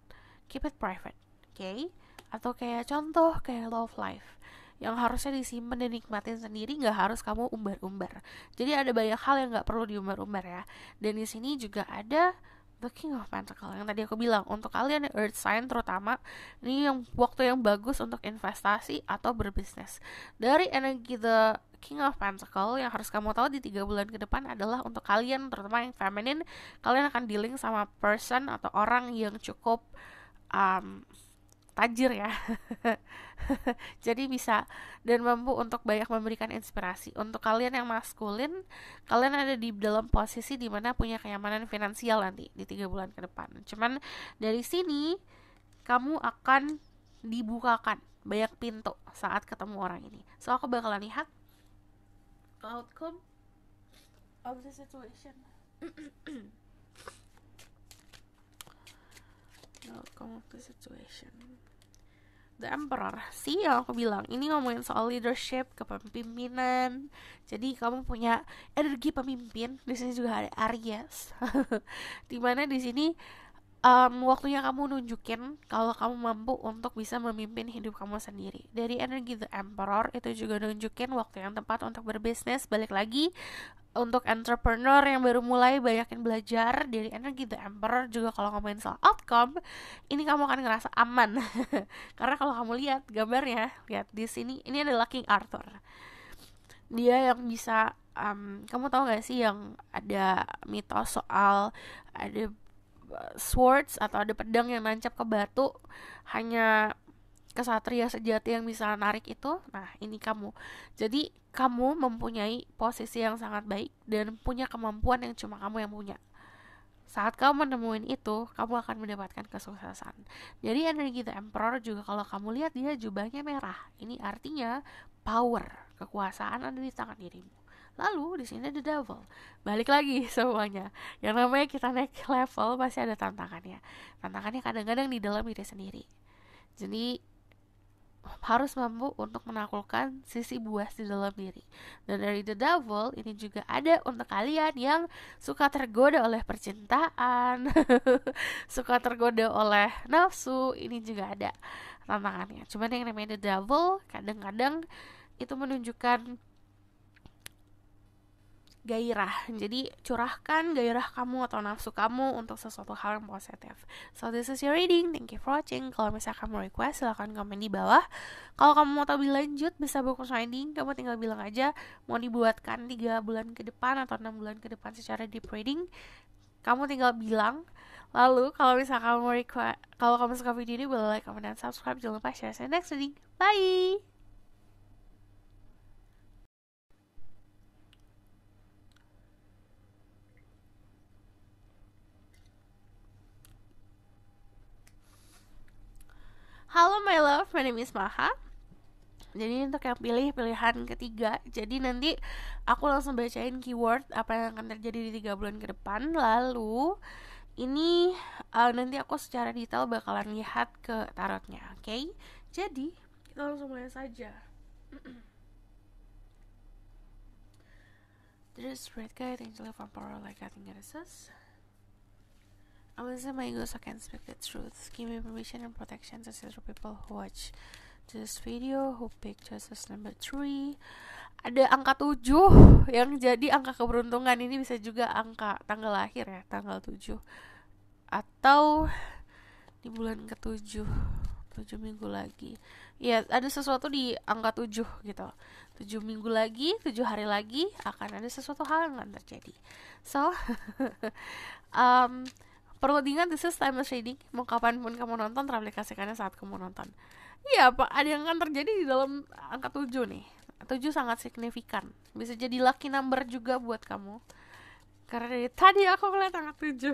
keep it private, okay? Atau kayak contoh kayak love life yang harusnya disimpan dan nikmatin sendiri, nggak harus kamu umbar-umbar. Jadi ada banyak hal yang nggak perlu diumbar-umbar ya. Dan di sini juga ada The King of Pentacles yang tadi aku bilang, untuk kalian yang Earth sign terutama, ini yang waktu yang bagus untuk investasi atau berbisnis. Dari energi The King of Pentacles yang harus kamu tahu di 3 bulan ke depan adalah untuk kalian terutama yang feminine, kalian akan dealing sama person atau orang yang cukup tajir ya. Jadi bisa dan mampu untuk banyak memberikan inspirasi. Untuk kalian yang maskulin, kalian ada di dalam posisi dimana punya kenyamanan finansial nanti di 3 bulan ke depan. Cuman dari sini kamu akan dibukakan banyak pintu saat ketemu orang ini. So aku bakalan lihat outcome of the situation. Outcome of the situation. The Emperor sih yang aku bilang, ini ngomongin soal leadership, kepemimpinan. Jadi kamu punya energi pemimpin. Di sini juga ada Aries. Dimana di sini waktunya kamu nunjukin kalau kamu mampu untuk bisa memimpin hidup kamu sendiri. Dari energi The Emperor itu juga nunjukin waktu yang tepat untuk berbisnis. Balik lagi untuk entrepreneur yang baru mulai, banyakin belajar. Dari energi The Emperor juga kalau ngomongin soal outcome, ini kamu akan ngerasa aman. Karena kalau kamu lihat gambarnya, lihat di sini, ini adalah King Arthur. Dia yang bisa kamu tahu gak sih yang ada mitos soal ada swords atau ada pedang yang nancap ke batu, hanya kesatria sejati yang bisa narik itu. Nah, ini kamu. Jadi kamu mempunyai posisi yang sangat baik dan punya kemampuan yang cuma kamu yang punya. Saat kamu menemuin itu, kamu akan mendapatkan kesuksesan. Jadi energi The Emperor juga kalau kamu lihat dia jubahnya merah. Ini artinya power, kekuasaan ada di tangan dirimu. Lalu di sini ada Devil. Balik lagi semuanya. Yang namanya kita naik level pasti ada tantangannya. Tantangannya kadang-kadang di dalam diri sendiri. Jadi harus mampu untuk menaklukkan sisi buas di dalam diri. Dan dari The Devil ini juga ada untuk kalian yang suka tergoda oleh percintaan, suka tergoda oleh nafsu, ini juga ada tantangannya. Cuman yang namanya The Devil kadang-kadang itu menunjukkan gairah. Jadi curahkan gairah kamu atau nafsu kamu untuk sesuatu hal yang positif. So this is your reading. Thank you for watching. Kalau misalnya kamu request, silahkan komen di bawah. Kalau kamu mau tahu lebih lanjut, bisa book reading. Kamu tinggal bilang aja mau dibuatkan 3 bulan ke depan atau 6 bulan ke depan secara deep reading. Kamu tinggal bilang. Lalu kalau misalnya kamu request, kalau kamu suka video ini, boleh like, comment, dan subscribe. Jangan lupa share. See you next reading. Bye. Halo my love, my name is Maha. Jadi untuk yang pilih pilihan ketiga, jadi nanti aku langsung bacain keyword apa yang akan terjadi di 3 bulan ke depan. Lalu ini nanti aku secara detail bakalan lihat ke tarotnya, oke? Jadi kita langsung mulai saja. There's red guy, angel from power like nothing else. I listen my ego so I can speak the truth. Give me permission and protection to see people who watch this video who pick choices number 3. Ada angka 7 yang jadi angka keberuntungan. Ini bisa juga angka tanggal lahir ya, tanggal 7 atau di bulan ke-7, 7 minggu lagi. Ya, ada sesuatu di angka 7 gitu. 7 minggu lagi, 7 hari lagi akan ada sesuatu hal yang akan terjadi. So perlu diingat, this is timeless reading. Mau kapanpun kamu nonton, teraplikasikannya saat kamu nonton. Iya, Pak, ada yang akan terjadi di dalam angka 7 nih. 7 sangat signifikan. Bisa jadi lucky number juga buat kamu. Karena dari tadi aku ngeliat angka 7.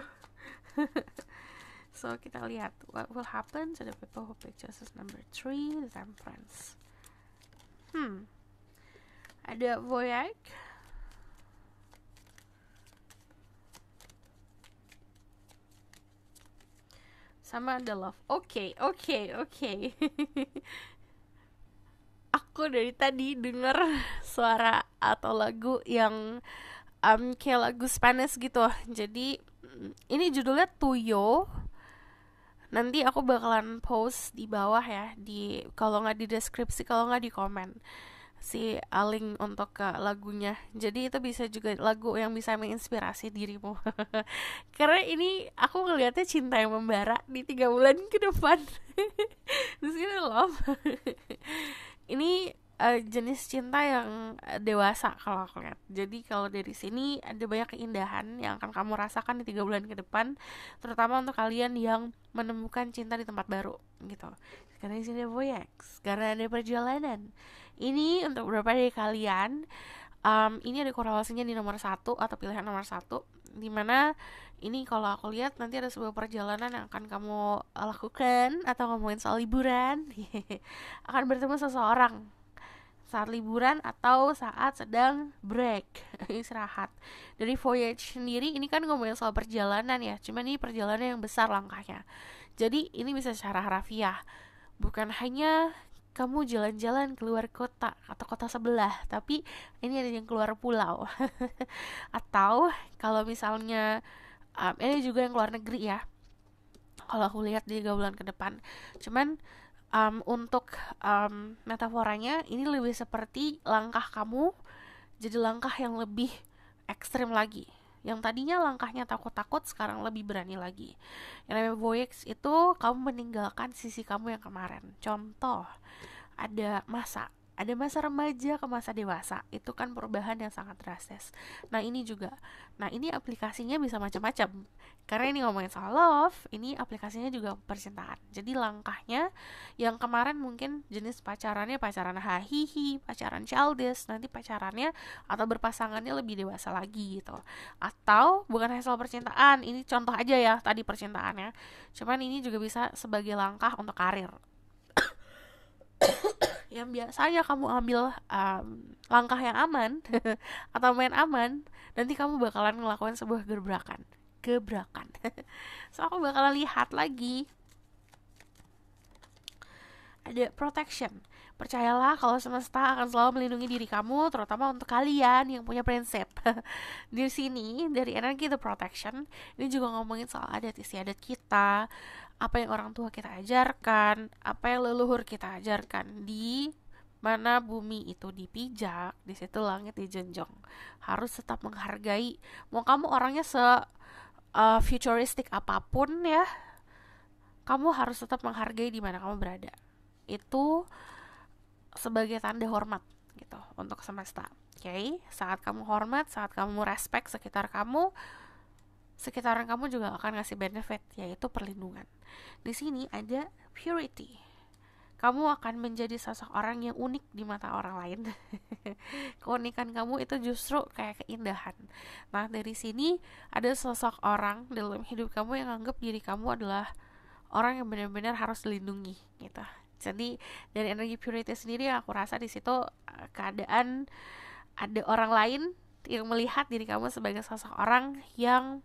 So, kita lihat what will happen to the people who pick choices number 3, the Temperance. Ada Voyage. Sama ada Love. Oke. Aku dari tadi denger suara atau lagu yang kayak lagu Spanish gitu. Jadi ini judulnya Tuyo. Nanti aku bakalan post di bawah ya, di kalau nggak di deskripsi, kalau nggak di komen si link untuk ke lagunya. Jadi itu bisa juga lagu yang bisa menginspirasi dirimu. Karena ini aku ngelihatnya cinta yang membara di 3 bulan ke depan. Di sini love. Ini jenis cinta yang dewasa kalau aku lihat. Jadi kalau dari sini ada banyak keindahan yang akan kamu rasakan di 3 bulan ke depan, terutama untuk kalian yang menemukan cinta di tempat baru gitu. Karena di sini ada voyage, karena ada perjalanan. Ini untuk beberapa dari kalian, ini ada korelasinya di nomor 1 atau pilihan nomor 1, dimana ini kalau aku lihat nanti ada sebuah perjalanan yang akan kamu lakukan atau ngomongin soal liburan. Akan bertemu seseorang saat liburan atau saat sedang break, istirahat. Dari voyage sendiri ini kan ngomongin soal perjalanan ya, cuman ini perjalanan yang besar langkahnya. Jadi ini bisa secara harafiah, bukan hanya kamu jalan-jalan keluar kota atau kota sebelah, tapi ini ada yang keluar pulau. Atau kalau misalnya ini juga yang keluar negeri ya, kalau aku lihat di 3 bulan ke depan. Cuman untuk metaforanya ini lebih seperti langkah kamu jadi langkah yang lebih ekstrim lagi. Yang tadinya langkahnya takut-takut, sekarang lebih berani lagi. Yang namanya voyage itu kamu meninggalkan sisi kamu yang kemarin. Contoh, ada masa remaja ke masa dewasa, itu kan perubahan yang sangat drastis. Nah ini juga, ini aplikasinya bisa macam-macam, karena ini ngomongin soal love, ini aplikasinya juga percintaan. Jadi langkahnya yang kemarin mungkin jenis pacaran hahihi, pacaran childish, nanti pacarannya atau berpasangannya lebih dewasa lagi gitu. Atau bukan hanya soal percintaan, ini contoh aja ya tadi percintaannya, cuman ini juga bisa sebagai langkah untuk karir. Yang biasanya kamu ambil langkah yang aman atau main aman, nanti kamu bakalan ngelakuin sebuah gebrakan. So aku bakalan lihat lagi ada protection. Percayalah kalau semesta akan selalu melindungi diri kamu, terutama untuk kalian yang punya prinsip. Di sini dari energi the protection, ini juga ngomongin soal adat istiadat kita, apa yang orang tua kita ajarkan, apa yang leluhur kita ajarkan. Di mana bumi itu dipijak, di situ langit dijunjung. Harus tetap menghargai. Mau kamu orangnya futuristik apapun ya, kamu harus tetap menghargai di mana kamu berada. Itu sebagai tanda hormat gitu untuk semesta. Oke, saat kamu hormat, saat kamu respect sekitaran kamu juga akan ngasih benefit, yaitu perlindungan. Di sini ada purity. Kamu akan menjadi sosok orang yang unik di mata orang lain. Keunikan kamu itu justru kayak keindahan. Nah, dari sini ada sosok orang dalam hidup kamu yang anggap diri kamu adalah orang yang benar-benar harus dilindungi gitu. Jadi dari energi purity sendiri aku rasa di situ keadaan ada orang lain yang melihat diri kamu sebagai sosok orang yang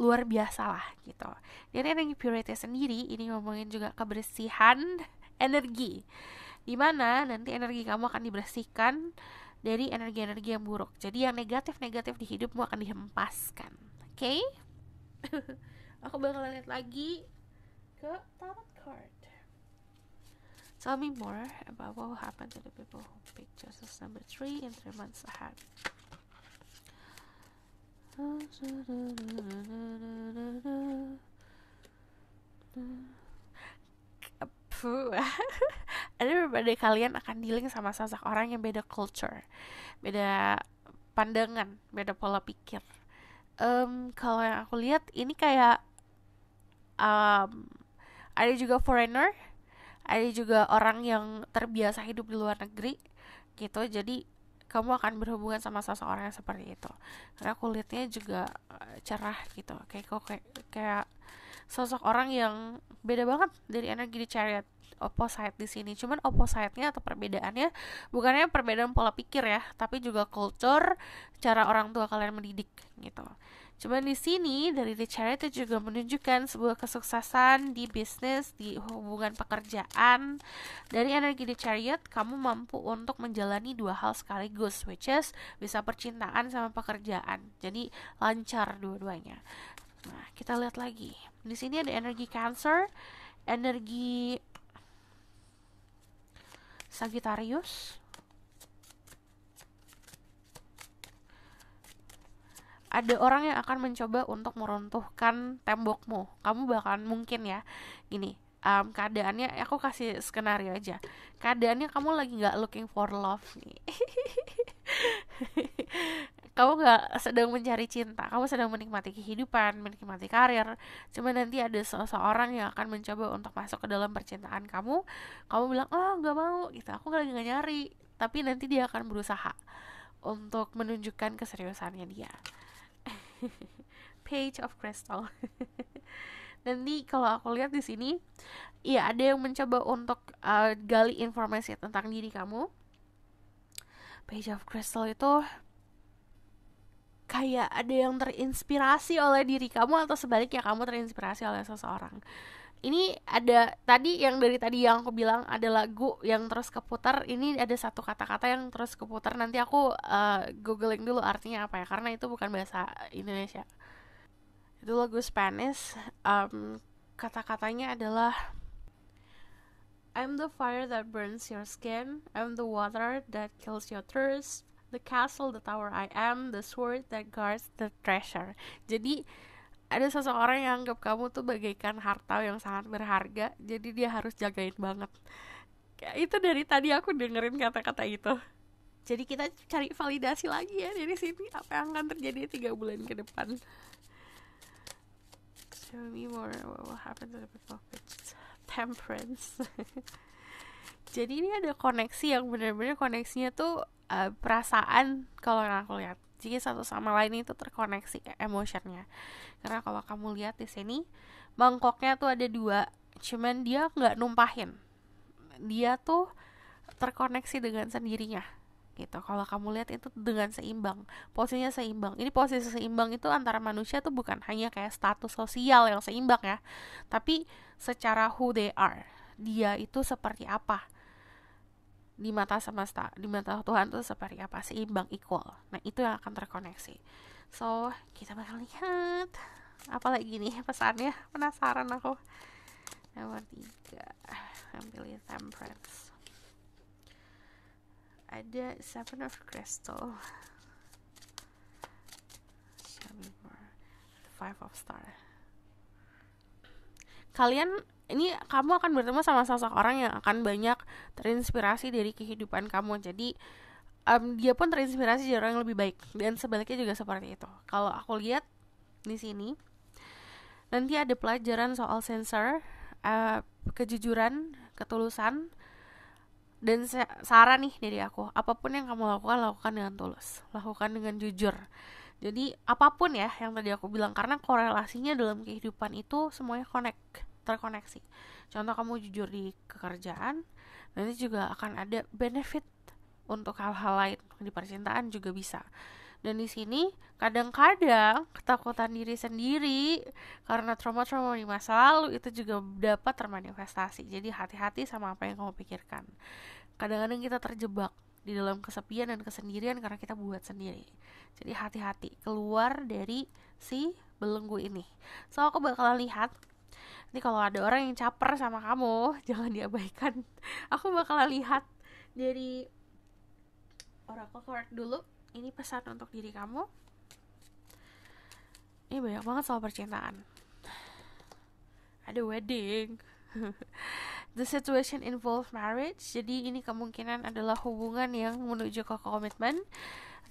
luar biasa lah gitu. Dari energi purity sendiri ini ngomongin juga kebersihan energi, dimana nanti energi kamu akan dibersihkan dari energi-energi yang buruk. Jadi yang negatif-negatif di hidupmu akan dihempaskan. Oke? Aku bakal lihat lagi ke tarot card. Tell me more about what will happen to the people who pick justice number 3 in 3 months ahead. Ada beberapa kalian akan dealing sama sosok orang yang beda culture, beda pandangan, beda pola pikir. Kalau yang aku lihat ini kayak ada juga foreigner, ada juga orang yang terbiasa hidup di luar negeri gitu. Jadi kamu akan berhubungan sama seseorang yang seperti itu, karena kulitnya juga cerah gitu, kayak sosok orang yang beda banget dari energi di chariot opposite di sini. Cuman opposite-nya atau perbedaannya bukannya perbedaan pola pikir ya, tapi juga culture, cara orang tua kalian mendidik gitu. Cuman di sini dari The Chariot itu juga menunjukkan sebuah kesuksesan di bisnis, di hubungan pekerjaan. Dari energi The Chariot, kamu mampu untuk menjalani 2 hal sekaligus, which is bisa percintaan sama pekerjaan. Jadi lancar dua-duanya. Nah, kita lihat lagi. Di sini ada energi Cancer, energi Sagittarius. Ada orang yang akan mencoba untuk meruntuhkan tembokmu. Kamu bahkan mungkin ya, gini, keadaannya, aku kasih skenario aja. Keadaannya kamu lagi gak looking for love nih. kamu nggak sedang mencari cinta, kamu sedang menikmati kehidupan, menikmati karir. Cuma nanti ada seseorang yang akan mencoba untuk masuk ke dalam percintaan kamu bilang, oh nggak mau gitu, aku lagi nggak nyari. Tapi nanti dia akan berusaha untuk menunjukkan keseriusannya dia. Page of Crystal. Nanti kalau aku lihat di sini, iya ada yang mencoba untuk gali informasi tentang diri kamu. Page of Crystal itu kayak ada yang terinspirasi oleh diri kamu atau sebaliknya kamu terinspirasi oleh seseorang. Ini ada tadi yang dari tadi yang aku bilang ada lagu yang terus keputar, ini ada satu kata-kata yang terus keputar. Nanti aku googling dulu artinya apa ya, karena itu bukan bahasa Indonesia. Itu lagu Spanish. Kata-katanya adalah I'm the fire that burns your skin, I'm the water that kills your thirst, the castle, the tower I am, the sword that guards the treasure. Jadi ada seseorang yang anggap kamu tuh bagaikan harta yang sangat berharga, jadi dia harus jagain banget. Itu dari tadi aku dengerin kata-kata itu. Jadi kita cari validasi lagi ya dari sini, apa yang akan terjadi 3 bulan ke depan. Show me more what will happen to the people with temperance. Jadi ini ada koneksi yang benar-benar koneksinya tuh perasaan kalau yang aku lihat. Jadi satu sama lain itu terkoneksi emotionnya. Karena kalau kamu lihat di sini mangkoknya tuh ada 2, cuman dia nggak numpahin. Dia tuh terkoneksi dengan sendirinya. Gitu. Kalau kamu lihat itu dengan seimbang, posisinya seimbang. Ini posisi seimbang itu antara manusia tuh bukan hanya kayak status sosial yang seimbang ya, tapi secara who they are. Dia itu seperti apa di mata semesta, di mata Tuhan tuh seperti apa, seimbang, equal. Nah itu yang akan terkoneksi. So kita bakal lihat apa lagi nih pesannya, penasaran aku. Nomor 3 ambil temperance. Ada 7 of Crystal, show me more, 5 of Star. Kalian ini kamu akan bertemu sama seseorang yang akan banyak terinspirasi dari kehidupan kamu. Jadi dia pun terinspirasi dari orang yang lebih baik dan sebaliknya juga seperti itu. Kalau aku lihat di sini nanti ada pelajaran soal sensor, kejujuran, ketulusan. Dan saran nih dari aku, apapun yang kamu lakukan dengan tulus, lakukan dengan jujur. Jadi apapun ya yang tadi aku bilang, karena korelasinya dalam kehidupan itu semuanya terkoneksi. Contoh kamu jujur di pekerjaan, nanti juga akan ada benefit untuk hal-hal lain di percintaan juga bisa. Dan di sini kadang-kadang ketakutan diri sendiri karena trauma-trauma di masa lalu itu juga dapat termanifestasi. Jadi hati-hati sama apa yang kamu pikirkan. Kadang-kadang kita terjebak di dalam kesepian dan kesendirian karena kita buat sendiri. Jadi hati-hati keluar dari si belenggu ini. So aku bakalan lihat ini kalau ada orang yang caper sama kamu, jangan diabaikan. Aku bakalan lihat dari Oracle card dulu. Ini pesan untuk diri kamu. Ini banyak banget soal percintaan. Ada wedding. The situation involve marriage. Jadi ini kemungkinan adalah hubungan yang menuju ke komitmen,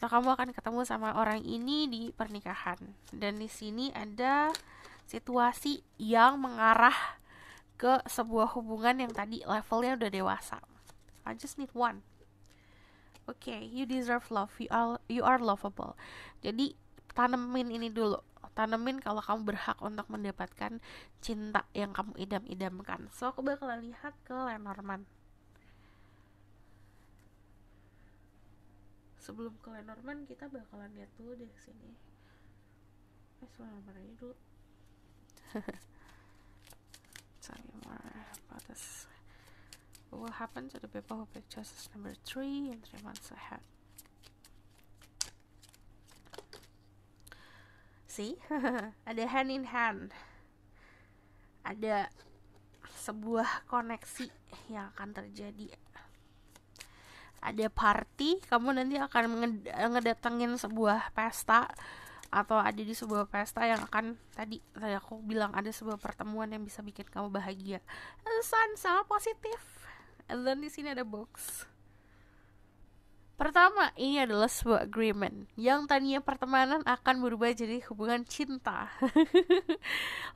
atau kamu akan ketemu sama orang ini di pernikahan. Dan di sini ada situasi yang mengarah ke sebuah hubungan yang tadi levelnya udah dewasa. I just need one. Okay, you deserve love. You are lovable. Jadi tanemin ini dulu. Tanemin kalau kamu berhak untuk mendapatkan cinta yang kamu idam-idamkan. So aku bakalan lihat ke Lenormand. Sebelum ke Lenormand kita bakalan lihat dulu deh sini. Lenormand aja dulu. Tell me more about this. What will happen to the people who pick choices number 3 in 3 months ahead? See? Ada hand in hand. Ada sebuah koneksi yang akan terjadi. Ada party, kamu nanti akan ngedatengin sebuah pesta, atau ada di sebuah pesta yang akan tadi aku bilang ada sebuah pertemuan yang bisa bikin kamu bahagia. Sun sangat positif. And then di sini ada box. Pertama, ini adalah sebuah agreement yang tadinya pertemanan akan berubah jadi hubungan cinta.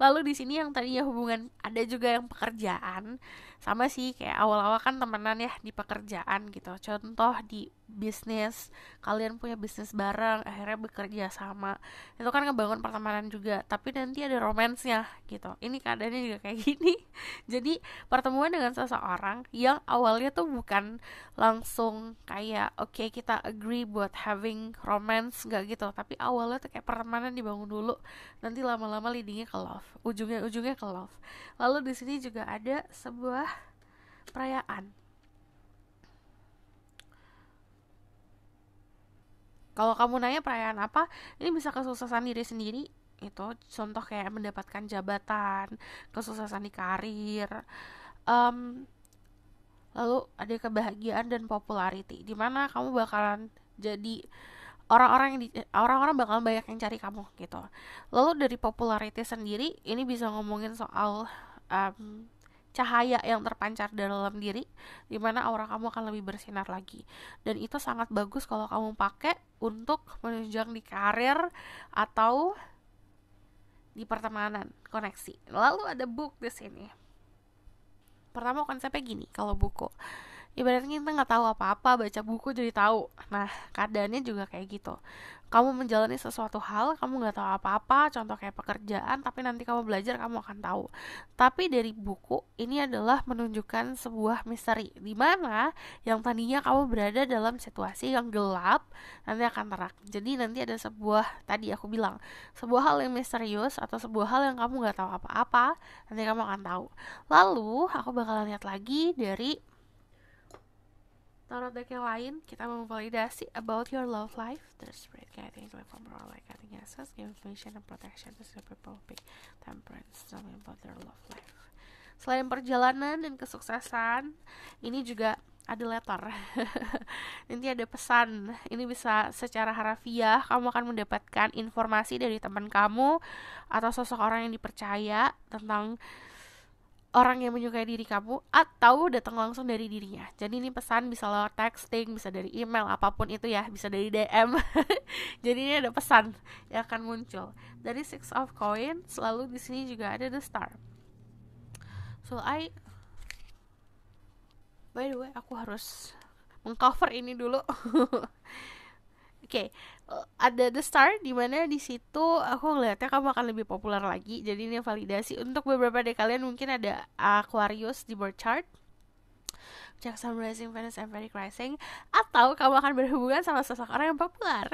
Lalu di sini yang tadinya hubungan, ada juga yang pekerjaan. Sama sih kayak awal-awal kan temenan ya di pekerjaan gitu. Contoh di bisnis, kalian punya bisnis bareng, akhirnya bekerja sama. Itu kan ngebangun pertemanan juga, tapi nanti ada romansnya gitu. Ini keadaannya juga kayak gini. Jadi pertemuan dengan seseorang yang awalnya tuh bukan langsung kayak oke, kita agree buat having romance, nggak gitu, tapi awalnya tuh kayak pertemanan dibangun dulu, nanti lama-lama leadingnya ke love, ujungnya ke love. Lalu di sini juga ada sebuah perayaan. Kalau kamu nanya perayaan apa, ini bisa kesuksesan diri sendiri, itu contoh kayak mendapatkan jabatan, kesuksesan di karir, um, lalu ada kebahagiaan dan popularity, dimana kamu bakalan jadi orang-orang bakalan banyak yang cari kamu gitu. Lalu dari popularity sendiri, ini bisa ngomongin soal cahaya yang terpancar dalam diri, dimana aura kamu akan lebih bersinar lagi. Dan itu sangat bagus kalau kamu pakai untuk menunjang di karir atau di pertemanan, koneksi. Lalu ada book di sini. Pertama konsepnya gini, kalau buku ibaratnya kita nggak tahu apa-apa, baca buku jadi tahu. Nah, keadaannya juga kayak gitu. Kamu menjalani sesuatu hal, kamu nggak tahu apa-apa, contoh kayak pekerjaan, tapi nanti kamu belajar, kamu akan tahu. Tapi dari buku, ini adalah menunjukkan sebuah misteri, di mana yang tadinya kamu berada dalam situasi yang gelap, nanti akan terang. Jadi nanti ada sebuah, tadi aku bilang, sebuah hal yang misterius, atau sebuah hal yang kamu nggak tahu apa-apa, nanti kamu akan tahu. Lalu, aku bakalan lihat lagi dari tarot deck yang lain, kita memvalidasi about your love life. The spirit guiding from moral like guiding access, give information and protection to the people pick temperance, tell me about their love life. Selain perjalanan dan kesuksesan, ini juga ada letter. Nanti ada pesan. Ini bisa secara harafiah, kamu akan mendapatkan informasi dari teman kamu atau seseorang yang dipercaya tentang orang yang menyukai diri kamu, atau datang langsung dari dirinya. Jadi ini pesan bisa lewat texting, bisa dari email, apapun itu ya, bisa dari DM. Jadi ini ada pesan yang akan muncul. Dari Six of Coins, lalu di sini juga ada the Star. So by the way, aku harus mengcover ini dulu. Oke, ada the Star, dimana di situ aku ngeliatnya kamu akan lebih populer lagi. Jadi ini validasi untuk beberapa dari kalian. Mungkin ada Aquarius di birth chart, Check Sun Rising, Venus, and Vedic Rising, atau kamu akan berhubungan sama seseorang yang populer.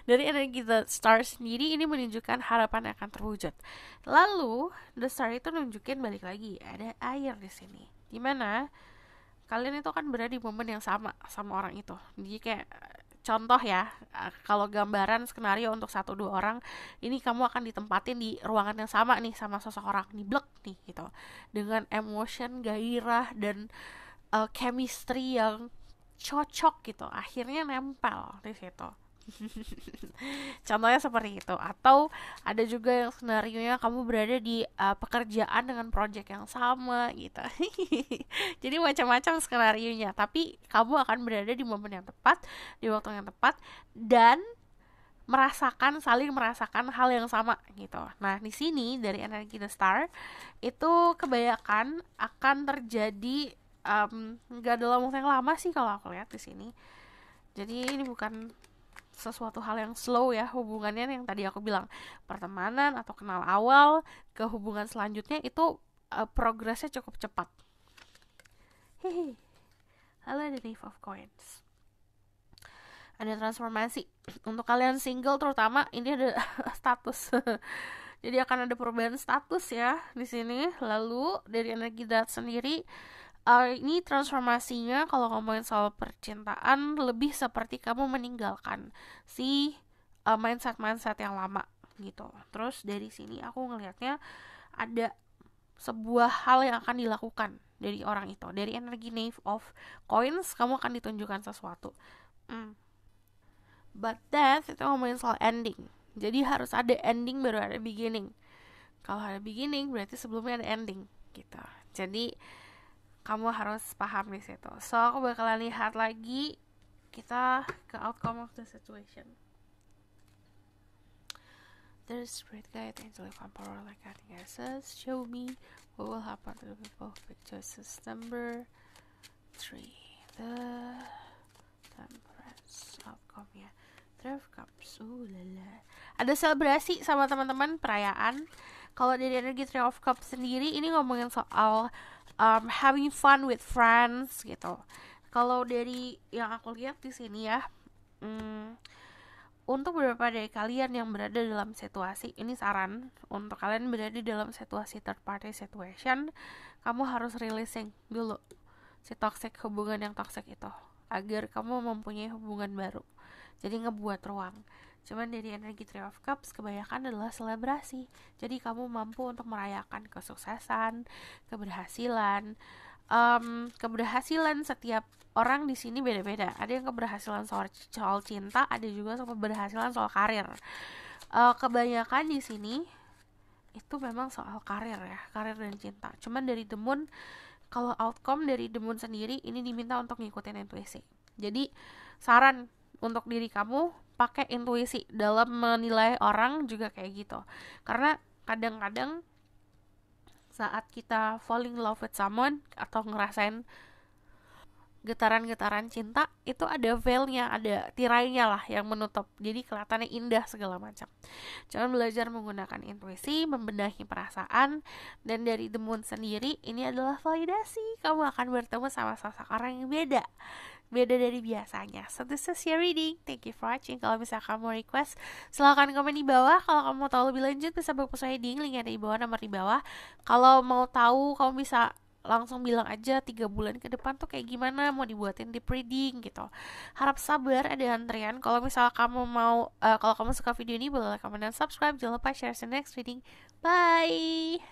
Dari energi the Star sendiri, ini menunjukkan harapan akan terwujud. Lalu the Star itu nunjukin balik lagi ada air di sini, dimana kalian itu kan berada di momen yang sama orang itu. Jadi kayak contoh ya, kalau gambaran skenario untuk 1-2 orang, ini kamu akan ditempatin di ruangan yang sama nih sama seseorang, nih blek nih gitu, dengan emotion, gairah, dan chemistry yang cocok gitu, akhirnya nempel di situ. Contohnya seperti itu. Atau ada juga yang skenarionya kamu berada di pekerjaan dengan project yang sama gitu. Jadi macam-macam skenarionya, tapi kamu akan berada di momen yang tepat, di waktu yang tepat, dan saling merasakan hal yang sama gitu. Nah, di sini dari energi the Star itu kebanyakan akan terjadi nggak dalam waktu yang lama sih kalau aku lihat di sini. Jadi ini bukan sesuatu hal yang slow ya hubungannya, yang tadi aku bilang pertemanan atau kenal awal ke hubungan selanjutnya itu progresnya cukup cepat. Hehe. Lalu ada Knave of Coins, ada transformasi untuk kalian single terutama, ini ada status. Jadi akan ada perubahan status ya di sini. Lalu dari energi dat sendiri, ini transformasinya kalau ngomongin soal percintaan lebih seperti kamu meninggalkan si mindset yang lama gitu. Terus dari sini aku ngelihatnya ada sebuah hal yang akan dilakukan dari orang itu. Dari energi Knave of Coins, kamu akan ditunjukkan sesuatu. But death itu ngomongin soal ending. Jadi harus ada ending baru ada beginning. Kalau ada beginning berarti sebelumnya ada ending gitu. Jadi kamu harus paham di situ. So aku bakalan lihat lagi kita ke outcome of the situation. There's great guide angelic power like cutting asses. Show me what will happen to the people who pick choices. Number 3, the Temperance outcome-nya. Three of Cups. Lala. Ada selebrasi sama teman-teman, perayaan. Kalau dari energi Three of Cups sendiri, ini ngomongin soal having fun with friends gitu. Kalau dari yang aku lihat di sini ya, untuk beberapa dari kalian yang berada dalam situasi, ini saran untuk kalian berada dalam situasi third party situation, kamu harus releasing dulu si toxic, hubungan yang toxic itu, agar kamu mempunyai hubungan baru. Jadi ngebuat ruang. Cuman dari energi Three of Cups kebanyakan adalah selebrasi. Jadi kamu mampu untuk merayakan kesuksesan, keberhasilan. Keberhasilan setiap orang di sini beda-beda. Ada yang keberhasilan soal cinta, ada juga keberhasilan soal karir. Kebanyakan di sini itu memang soal karir ya, karir dan cinta. Cuman dari The Moon, kalau outcome dari The Moon sendiri, ini diminta untuk ngikutin intuisi. Jadi saran untuk diri kamu, pakai intuisi dalam menilai orang juga kayak gitu. Karena kadang-kadang saat kita falling in love with someone atau ngerasain getaran-getaran cinta, itu ada veilnya, ada tirainya lah yang menutup, jadi kelihatannya indah segala macam. Jangan belajar menggunakan intuisi, membenahi perasaan. Dan dari The Moon sendiri, ini adalah validasi. Kamu akan bertemu sama sosok orang yang beda dari biasanya. So this is your reading. Thank you for watching. Kalau misalnya kamu request, silahkan komen di bawah. Kalau kamu mau tahu lebih lanjut, bisa buku saya di link ada di bawah, nomor di bawah. Kalau mau tahu, kamu bisa langsung bilang aja 3 bulan ke depan tuh kayak gimana, mau dibuatin deep reading gitu. Harap sabar, ada antrian. Kalau misalnya kamu mau, kalau kamu suka video ini, boleh like, comment, dan subscribe. Jangan lupa share the next reading. Bye.